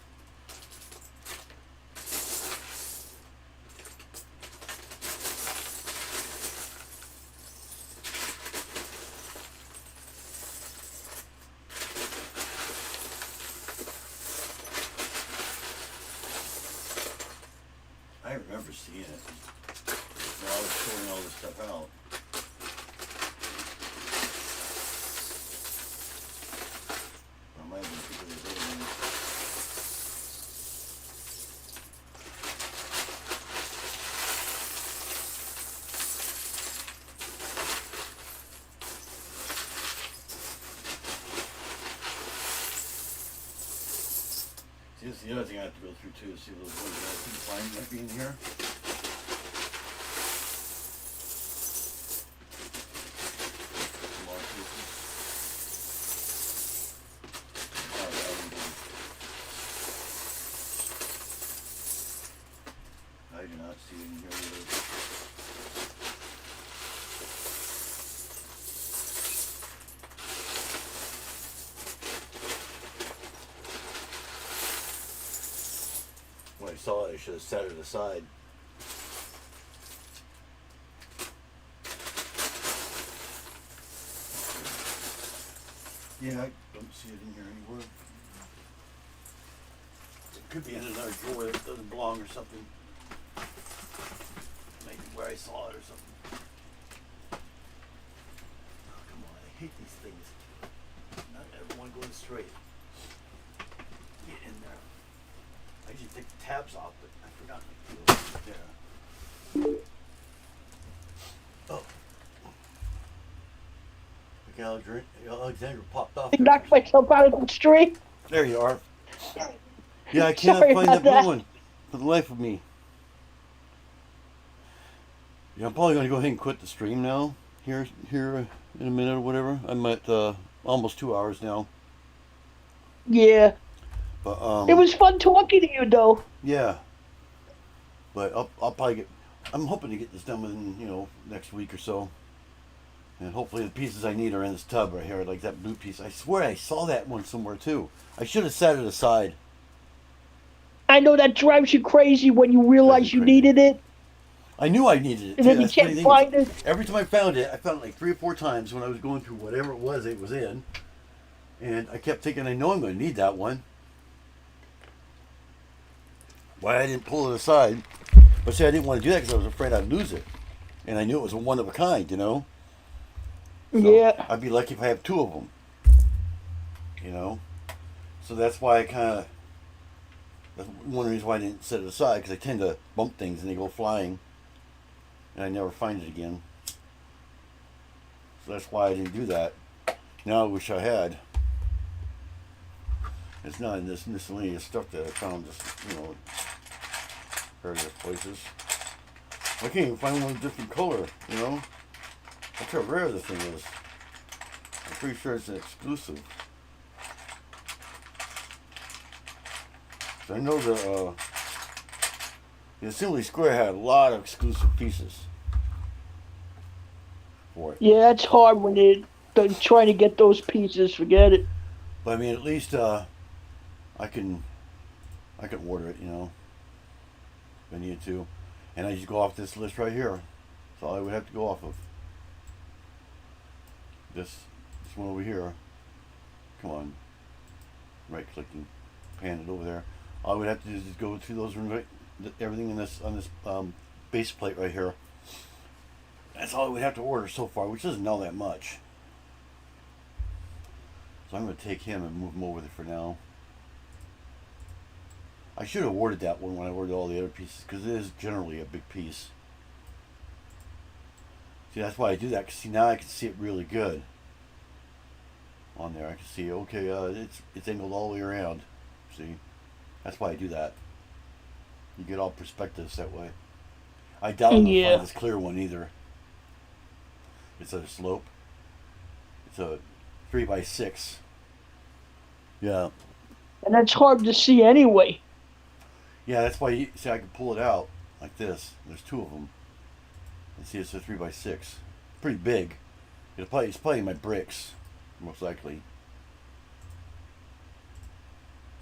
I remember seeing it while I was sorting all this stuff out. I might have been thinking of the other one. See, this is the other thing I have to go through too, to see if those ones that I can find might be in here. Smaller pieces. Oh, yeah, I do not see it in here either. When I saw it, I should have set it aside. Yeah, I don't see it in here anywhere. It could be in another drawer that doesn't belong or something. Maybe where I saw it or something. Oh, come on, I hate these things. Not everyone going straight. Get in there. I usually take the tabs off, but I forgot to do it there. Oh. Alexandra popped off. I knocked myself out of the street. There you are. Yeah, I cannot Sorry find about that that. blue one for the life of me. Yeah, I'm probably going to go ahead and quit the stream now. Here in a minute or whatever. I'm at almost 2 hours now. Yeah. But It was fun talking to you, though. yeah. But I'll probably get. I'm hoping to get this done within next week or so. And hopefully the pieces I need are in this tub right here, like that blue piece. I swear I saw that one somewhere too. I should have set it aside. I know that drives you crazy when you realize you crazy. needed it, I knew I needed it and too. then you That's the funny can't thing find is, it. every time I found it like 3 or 4 times when I was going through whatever it was in. And I kept thinking, I know I'm going to need that one. Why I didn't pull it aside. But see, I didn't want to do that because I was afraid I'd lose it. And I knew it was a one of a kind, So Yeah. I'd be lucky if I have 2 of them. So that's why that's one reason why I didn't set it aside, because I tend to bump things and they go flying. And I never find it again. So that's why I didn't do that. Now I wish I had. It's not in this miscellaneous stuff that I found just, various places. I can't even find one with a different color, That's how rare the thing is. I'm pretty sure it's an exclusive. So I know the Assembly Square had a lot of exclusive pieces for it. Yeah, it's hard when they're trying to get those pieces. Forget it. But I mean, at least I can order it, if I needed to. And I just go off this list right here. That's all I would have to go off of. This one over here. Come on. Right clicking. Pan it over there. All I would have to do is just go through those, everything on this base plate right here. that's all we have to order so far, which isn't all that much. So I'm going to take him and move him over there for now. I should have ordered that one when I ordered all the other pieces, because it is generally a big piece. See, that's why I do that, because see, now I can see it really good on there. I can see, okay, it's angled all the way around. See, that's why I do that. You get all perspectives that way. I doubt I'm going to find this clear one either. It's a slope. It's a 3x6. Yeah. And that's hard to see anyway. Yeah, that's why you see I can pull it out like this. There's two of them. And see, it's a 3x6. Pretty big. It's probably my bricks, most likely.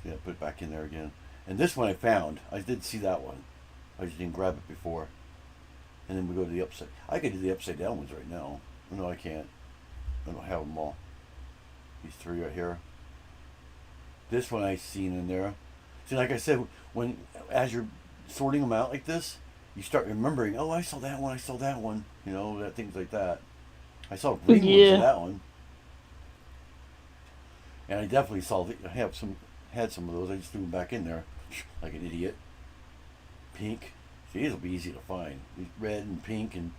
Yeah, put it back in there again. And this one I found. I did see that one. I just didn't grab it before. And then we go to the upside. I could do the upside down ones right now. No, I can't. I don't have them all. These three right here. This one I seen in there. See, like I said, as you're sorting them out like this, you start remembering. Oh, I saw that one. I saw that one. You know, things like that. I saw green ones in that one, and I definitely saw. I had some of those. I just threw them back in there, like an idiot. Pink. See, these will be easy to find. These red and pink and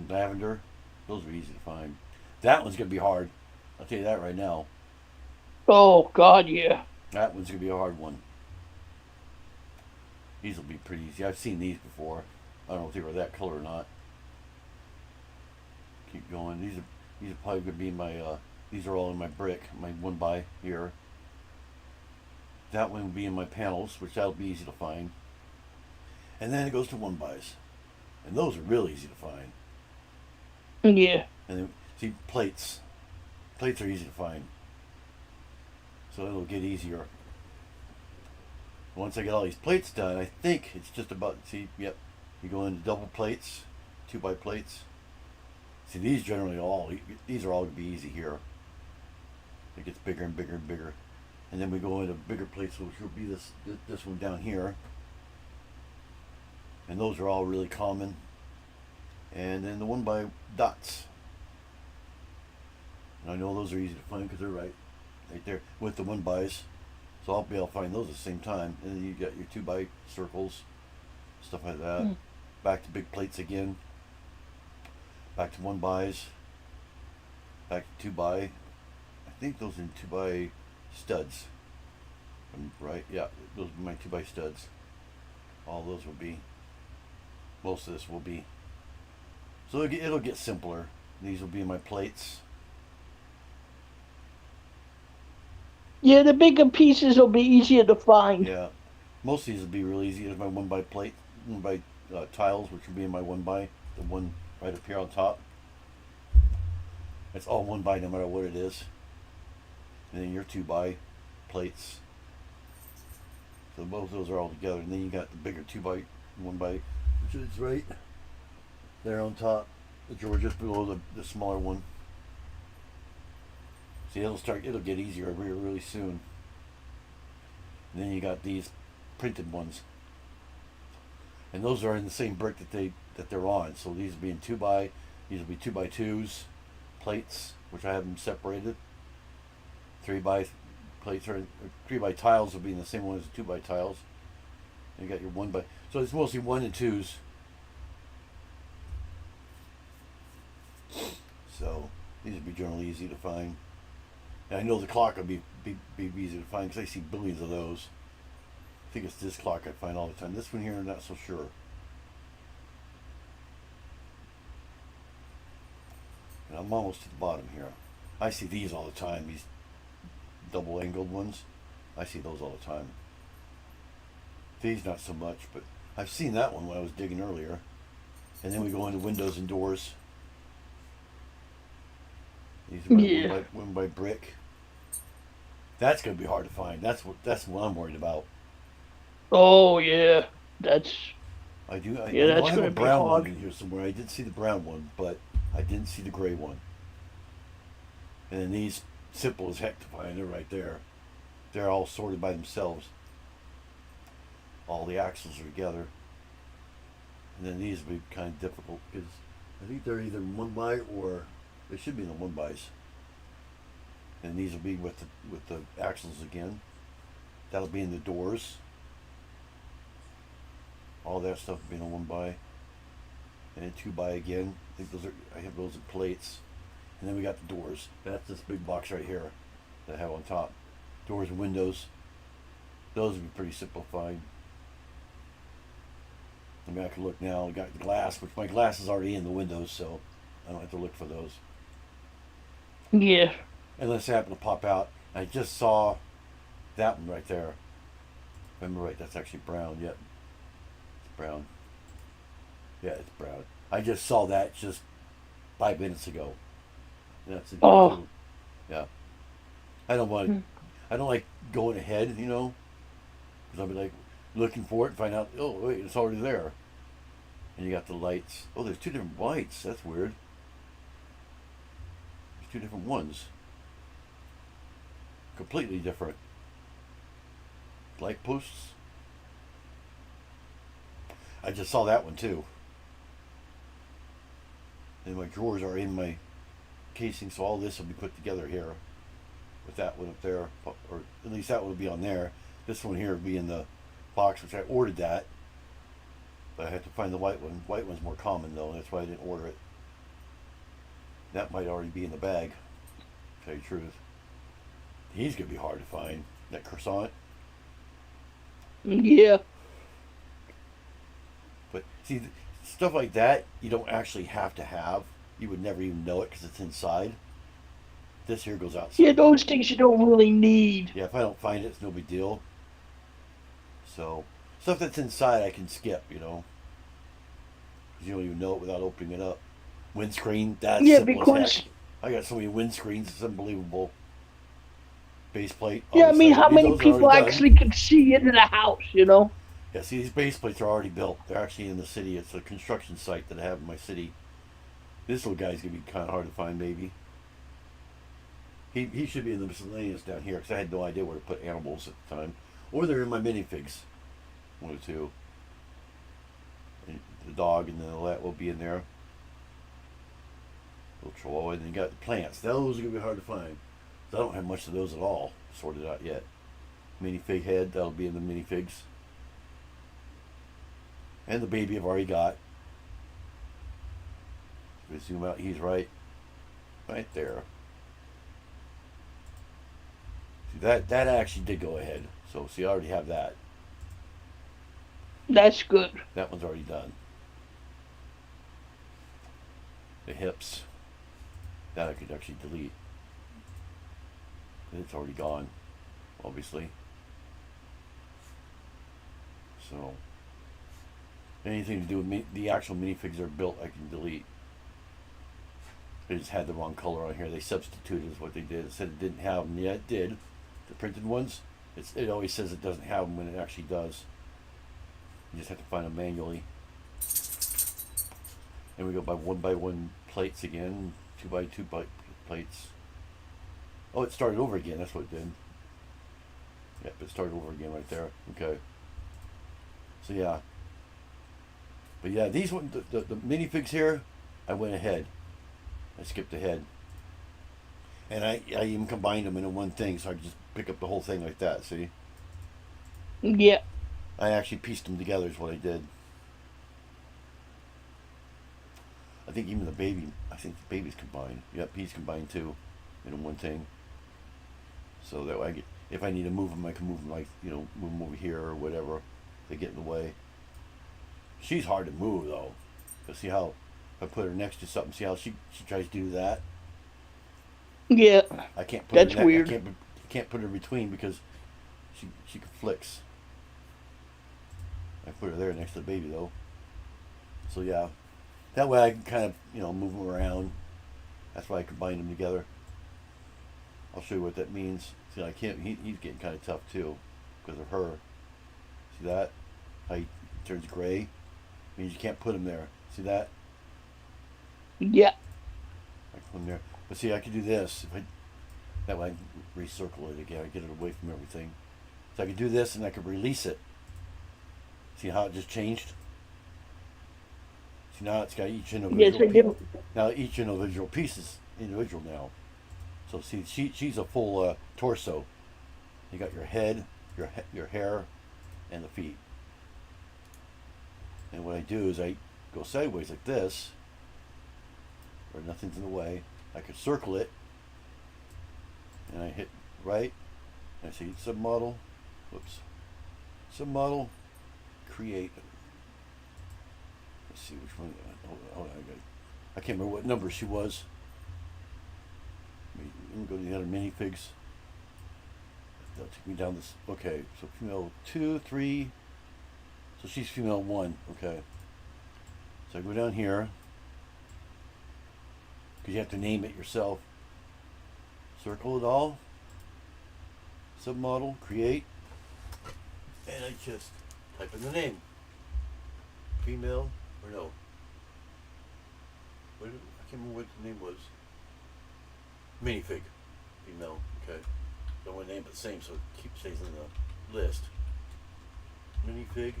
lavender. Those are easy to find. That one's gonna be hard. I'll tell you that right now. Oh God, yeah. That one's gonna be a hard one. These will be pretty easy. I've seen these before. I don't know if they were that color or not. Keep going. These are probably gonna be my. These are all in my brick, my 1x here. That one will be in my panels, which that'll be easy to find. And then it goes to 1x's, and those are really easy to find. Yeah. And then see plates. Plates are easy to find, so it'll get easier. Once I get all these plates done, I think it's just about, see, yep, you go into double plates, 2x plates. See, these are all going to be easy here. It gets bigger and bigger and bigger. And then we go into bigger plates, which will be this one down here. And those are all really common. And then the 1x dots. And I know those are easy to find because they're right there with the 1x's. So I'll be able to find those at the same time. And then you got your 2x circles, stuff like that. Back to big plates again. Back to 1x's. Back to 2x. I think those are 2x studs. Right? Yeah, those are my 2x studs. All those will be. Most of this will be. So it'll get simpler. These will be my plates. Yeah, the bigger pieces will be easier to find. Yeah, most of these will be real easy. There's my 1x plate, 1x tiles, which will be in my 1x, the one right up here on top. It's all 1x no matter what it is. And then your 2x plates. So both of those are all together. And then you got the bigger 2x, 1x, which is right there on top, which are just below the smaller one. See, it'll get easier really soon. And then you got these printed ones. And those are in the same brick that they're on. So these will be in 2x, these will be 2x2s plates, which I have them separated. 3x plates or 3x tiles will be in the same one as the 2x tiles. And you got your 1x. So it's mostly 1 and 2s. So these will be generally easy to find. And I know the clock will be easy to find because I see billions of those. I think it's this clock I find all the time. This one here, I'm not so sure. And I'm almost to the bottom here. I see these all the time, these double angled ones. I see those all the time. These not so much, but I've seen that one when I was digging earlier. And then we go into windows and doors. These are my one by brick. That's gonna be hard to find. That's what I'm worried about. Oh yeah, that's. I do. I that's have gonna a be brown hard. one in here somewhere. I did see the brown one, but I didn't see the gray one. And then these, simple as heck to find. They're right there. They're all sorted by themselves. All the axles are together. And then these will be kind of difficult because I think they're either one by or they should be in the one bys. And these will be with the axles again. That'll be in the doors. All that stuff will be in a one by. And then two by again. I think those are, I have those in plates. And then we got the doors. That's this big box right here that I have on top. Doors and windows. Those would be pretty simplified. I mean, I can look now. I got the glass, which my glass is already in the windows, so I don't have to look for those. Yeah. Unless they happen to pop out. I just saw that one right there. If I remember right, that's actually brown. Yep. It's brown. Yeah, it's brown. I just saw that just 5 minutes ago. That's a Oh. too. Yeah. I don't want. I don't like going ahead, you know, because I'll be like looking for it and find out. Oh wait, it's already there. And you got the lights. Oh, there's two different lights. That's weird. There's two different ones. Completely different. Light posts. I just saw that one too. And my drawers are in my casing, so all this will be put together here. With that one up there, or at least that one will be on there. This one here will be in the box, which I ordered that. But I had to find the white one. White one's more common though, that's why I didn't order it. That might already be in the bag, to tell you the truth. He's gonna be hard to find. That croissant. Yeah. But see, stuff like that you don't actually have to have. You would never even know it because it's inside. This here goes outside. Yeah, those things you don't really need. Yeah, if I don't find it, it's no big deal. So, stuff that's inside I can skip, you know. Because you don't even know it without opening it up. Windscreen, that's Yeah, simple because as heck. I got so many windscreens, it's unbelievable. Base plate. yeah, I mean, obviously, how many those are people already done. actually can see into the house? You know. Yeah, see, these base plates are already built. They're actually in the city. It's a construction site that I have in my city. This little guy's going to be kind of hard to find, maybe. He should be in the miscellaneous down here, because I had no idea where to put animals at the time. Or they're in my minifigs. One or two. And the dog and the that will be in there. Little chihuahua. And then you got the plants. Those are going to be hard to find. I don't have much of those at all sorted out yet. Minifig head, that'll be in the minifigs. And the baby I've already got. If we zoom out, he's right there. See, that actually did go ahead. So see, I already have that. That's good. That one's already done. The hips. That I could actually delete. It's already gone, obviously. So, anything to do with the actual minifigs are built, I can delete. They just had the wrong color on here. They substituted is what they did. It said it didn't have them. Yeah, it did. The printed ones, it always says it doesn't have them when it actually does. You just have to find them manually. And we go by one plates again, 2x2 plates. Oh, it started over again. That's what it did. Yep, it started over again right there. Okay. So yeah. But yeah, these ones, the minifigs here, I went ahead. I skipped ahead. And I even combined them into one thing, so I could just pick up the whole thing like that. See? Yeah. I actually pieced them together is what I did. I think even the baby's combined. Yep, he's combined too, into one thing. So that way, if I need to move them, I can move them like, you know, move them over here or whatever. They get in the way. She's hard to move though. But see how, if I put her next to something, see how she tries to do that? Yeah. I can't put That's her weird. I can't put her between because she flicks. I put her there next to the baby though. So yeah. That way I can kind of, you know, move them around. That's why I combine them together. I'll show you what that means. See, I can't. He's getting kind of tough too, because of her. See that? How he turns gray. Means you can't put him there. See that? Yeah. I can put him there. But see, I can do this. If I, that way I can recircle it again. I get it away from everything. So I can do this, and I can release it. See how it just changed? See, now it's got each Yes, individual I do. now each individual piece is individual now. So see, she's a full torso. You got your head, your hair, and the feet. And what I do is I go sideways like this, where nothing's in the way. I could circle it, and I hit right. And I say submodel, whoops, submodel, create. Let's see which one. Hold on, I can't remember what number she was. Let me go to the other minifigs. That'll take me down this. Okay, so female 2, 3. So she's female 1. Okay. So I go down here, because you have to name it yourself. Circle it all. Submodel, create. And I just type in the name. Female, or no. I can't remember what the name was. Minifig. Female, okay. Don't want to name it the same so it stays in the list. Minifig.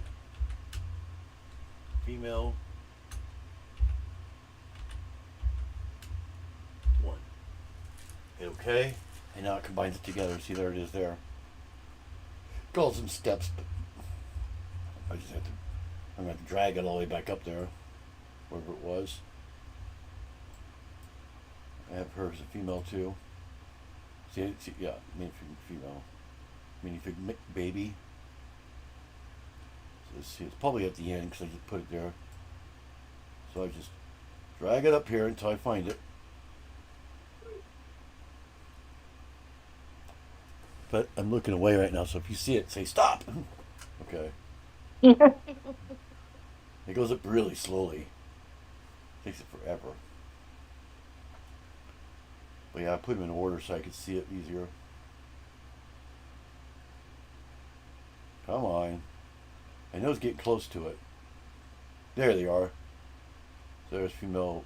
Female. 1. Hit OK. And now it combines it together. See, there it is there. Goes in steps, but I just have to, I'm going to drag it all the way back up there, wherever it was. I have her as a female too. See, yeah, minifig female. Minifig baby. So let's see, it's probably at the end because I just put it there. So I just drag it up here until I find it. But I'm looking away right now, so if you see it, say stop. Okay. It goes up really slowly. Takes it forever. But yeah, I put them in order so I could see it easier. Come on. I know it's getting close to it. There they are. So there's female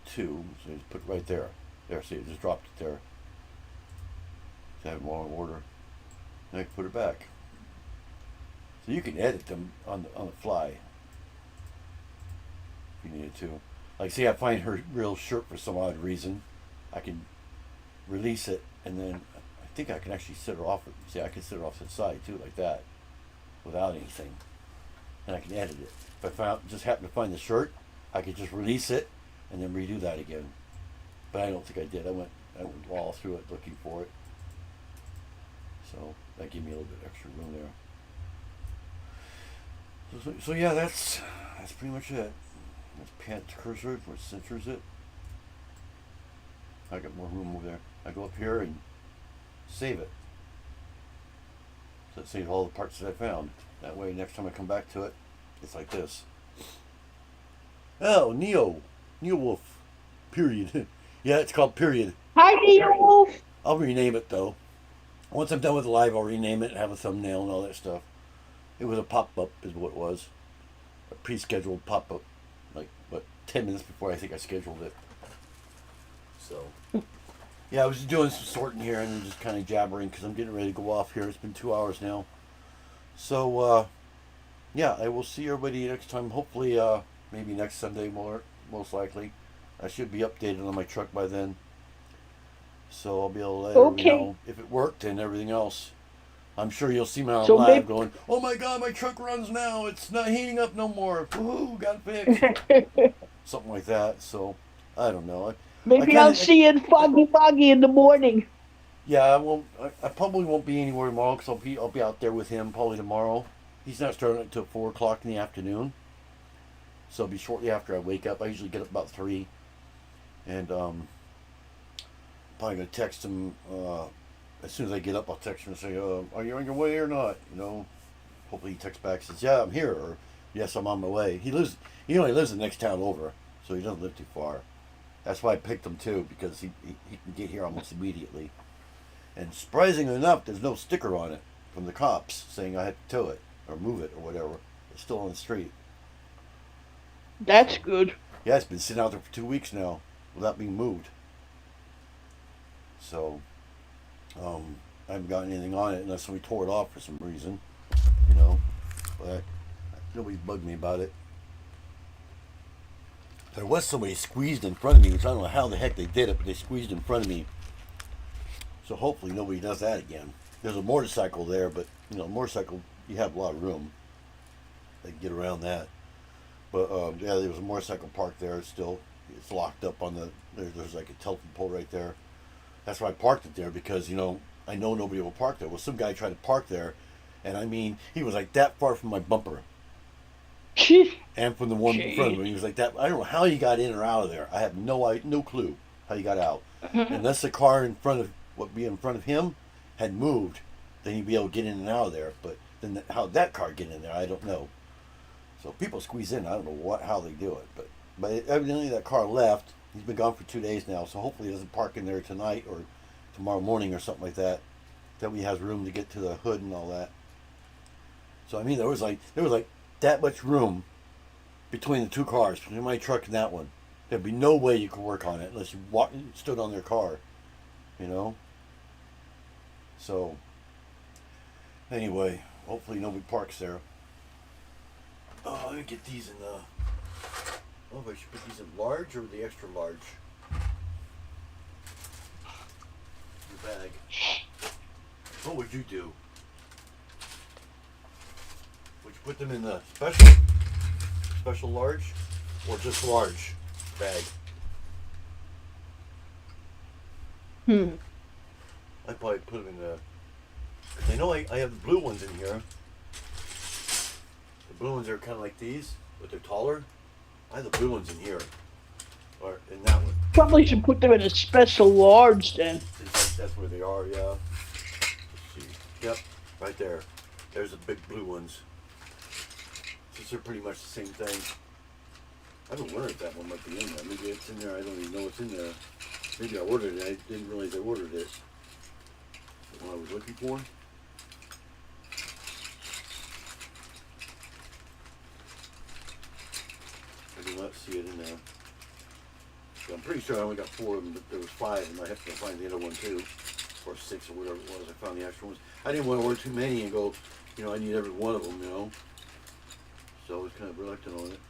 2. So just put it right there. There, see, it just dropped it there. So I have them all in order. And I can put it back. So you can edit them on the fly. If you needed to. Like, see, I find her real shirt for some odd reason. I can release it, and then I think I can actually set her off. See, I can set her off to the side too, like that, without anything. And I can edit it. If I just happen to find the shirt, I could just release it and then redo that again. But I don't think I did. I went all through it looking for it. So that gave me a little bit extra room there. So yeah, that's pretty much it. Let's pan the cursor where it censors it. I got more room over there. I go up here and save it. So it saves all the parts that I found. That way, next time I come back to it, it's like this. Oh, Neo Wolf. Period. Yeah, it's called Period. Hi, Neo Wolf. I'll rename it though. Once I'm done with the live, I'll rename it and have a thumbnail and all that stuff. It was a pop-up, is what it was. A pre-scheduled pop-up, like 10 minutes before I think I scheduled it. So, yeah, I was doing some sorting here and just kind of jabbering because I'm getting ready to go off here. It's been 2 hours now. So, yeah, I will see everybody next time. Hopefully, maybe next Sunday, most likely. I should be updated on my truck by then. So I'll be able to let everybody know if it worked and everything else. I'm sure you'll see me on live going, oh my God, my truck runs now. It's not heating up no more. Woohoo, got it fixed. Something like that. So, I don't know. Maybe I'll see you in Foggy in the morning. Yeah, I probably won't be anywhere tomorrow because I'll be out there with him probably tomorrow. He's not starting until 4 o'clock in the afternoon. So it'll be shortly after I wake up. I usually get up about 3. And probably going to text him as soon as I get up. I'll text him and say, are you on your way or not? You know, hopefully he texts back and says, yeah, I'm here. Or, yes, I'm on my way. He only lives the next town over, so he doesn't live too far. That's why I picked him too, because he can get here almost immediately. And surprisingly enough, there's no sticker on it from the cops saying I had to tow it or move it or whatever. It's still on the street. That's good. Yeah, it's been sitting out there for 2 weeks now without being moved. So, I haven't gotten anything on it unless we tore it off for some reason, you know. But nobody's bugged me about it. There was somebody squeezed in front of me, which I don't know how the heck they did it, but they squeezed in front of me. So hopefully nobody does that again. There's a motorcycle there, but you know, motorcycle, you have a lot of room. They can get around that. But yeah, there was a motorcycle parked there still. It's locked up on the, there's like a telephone pole right there. That's why I parked it there, because, you know, I know nobody will park there. Well, some guy tried to park there, and I mean, he was like that far from my bumper. And from the one in front of me, he was like that. I don't know how he got in or out of there. I have no clue how he got out. Unless the car in front of, what be in front of him had moved, then he'd be able to get in and out of there. But then how that car get in there, I don't know. So people squeeze in. I don't know how they do it, but evidently that car left. He's been gone for 2 days now, so hopefully he doesn't park in there tonight or tomorrow morning or something like that. That he has room to get to the hood and all that. So I mean, there was like that much room between the two cars, between my truck and that one. There'd be no way you could work on it unless you stood on their car, you know. So anyway, hopefully nobody parks there. Oh, let me get these in the. Oh, I should put these in large or the extra large? Your bag. What would you do? Would you put them in the special large, or just large bag? I'd probably put them in the. I know I have the blue ones in here. The blue ones are kind of like these, but they're taller. I have the blue ones in here, or in that one. Probably should put them in a special large then. That's where they are, yeah. Let's see. Yep, right there. There's the big blue ones. These are pretty much the same thing. I've been wondering if that one might be in there. Maybe it's in there. I don't even know what's in there. Maybe I ordered it. I didn't realize I ordered it. The one I was looking for. I do not see it in there. So I'm pretty sure I only got 4 of them, but there was 5, and I have to find the other one too, or 6 or whatever it was. I found the extra ones. I didn't want to order too many and go, you know, I need every one of them, you know. So I was kind of reluctant on it.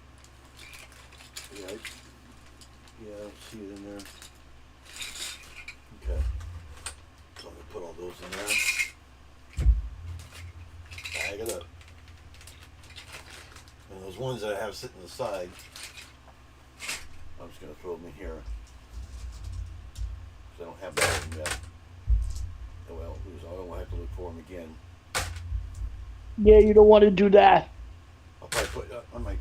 Yeah, I don't see it in there. Okay. So I'm gonna put all those in there. Bag it up. And those ones that I have sitting aside, I'm just gonna throw them in here. Cause I don't have that in yet. Well, I don't have to look for them again. Yeah, you don't want to do that. I'll probably put on my. I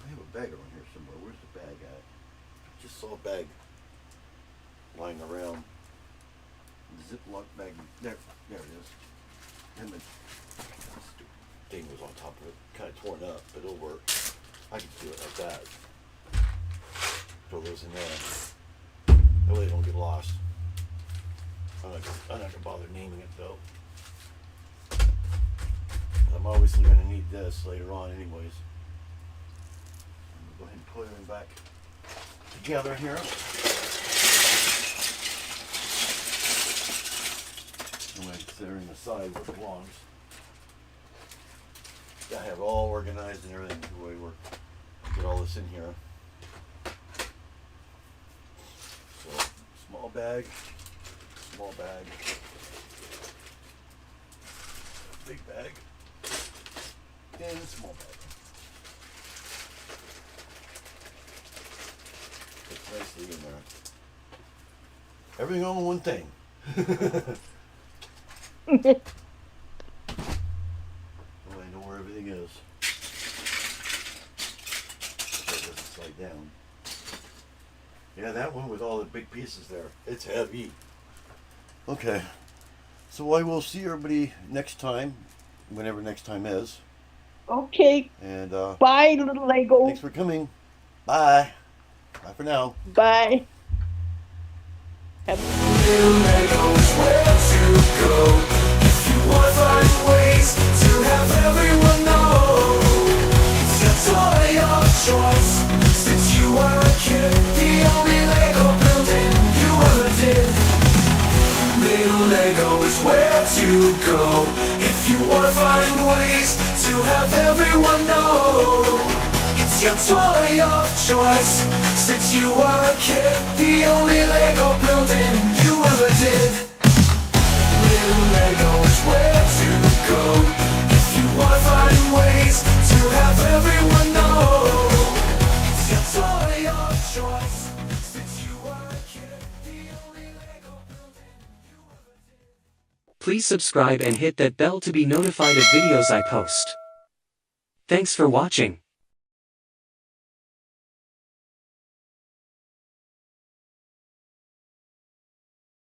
have a bag around here somewhere. Where's the bag at? Just saw a bag lying around. The Ziploc bag. There it is. And the stupid thing was on top of it, kind of torn up, but it'll work. I can do it like that. Throw those in there. That way they don't get lost. I'm not gonna bother naming it though. I'm obviously going to need this later on anyways. I'm going to go ahead and put them back together here. I'm going to set her in the side where it belongs. I have it all organized and everything the way we're get all this in here. So small bag, big bag. And a small bag. Fits nicely in there. Everything on one thing. Oh, I know where everything is. So it doesn't slide down. Yeah, that one with all the big pieces there. It's heavy. Okay. So I will see everybody next time, whenever next time is. Okay. And Bye, little Lego. thanks for coming. Bye. Bye for now. Bye. Little Legos, where to go? If you want to find ways to have everyone know, it's your toy of choice. Since you were a kid, the only Lego building you ever did. Little Lego is where to go. If you want to find ways to have everyone know, it's your toy of choice. Since you were a kid, the only Lego building you ever did. Little Legos, where to go if you wanna find ways to have everyone know it's your toy of choice. Since you were a kid, the only Lego building you ever did. Please subscribe and hit that bell to be notified of videos I post. Thanks for watching.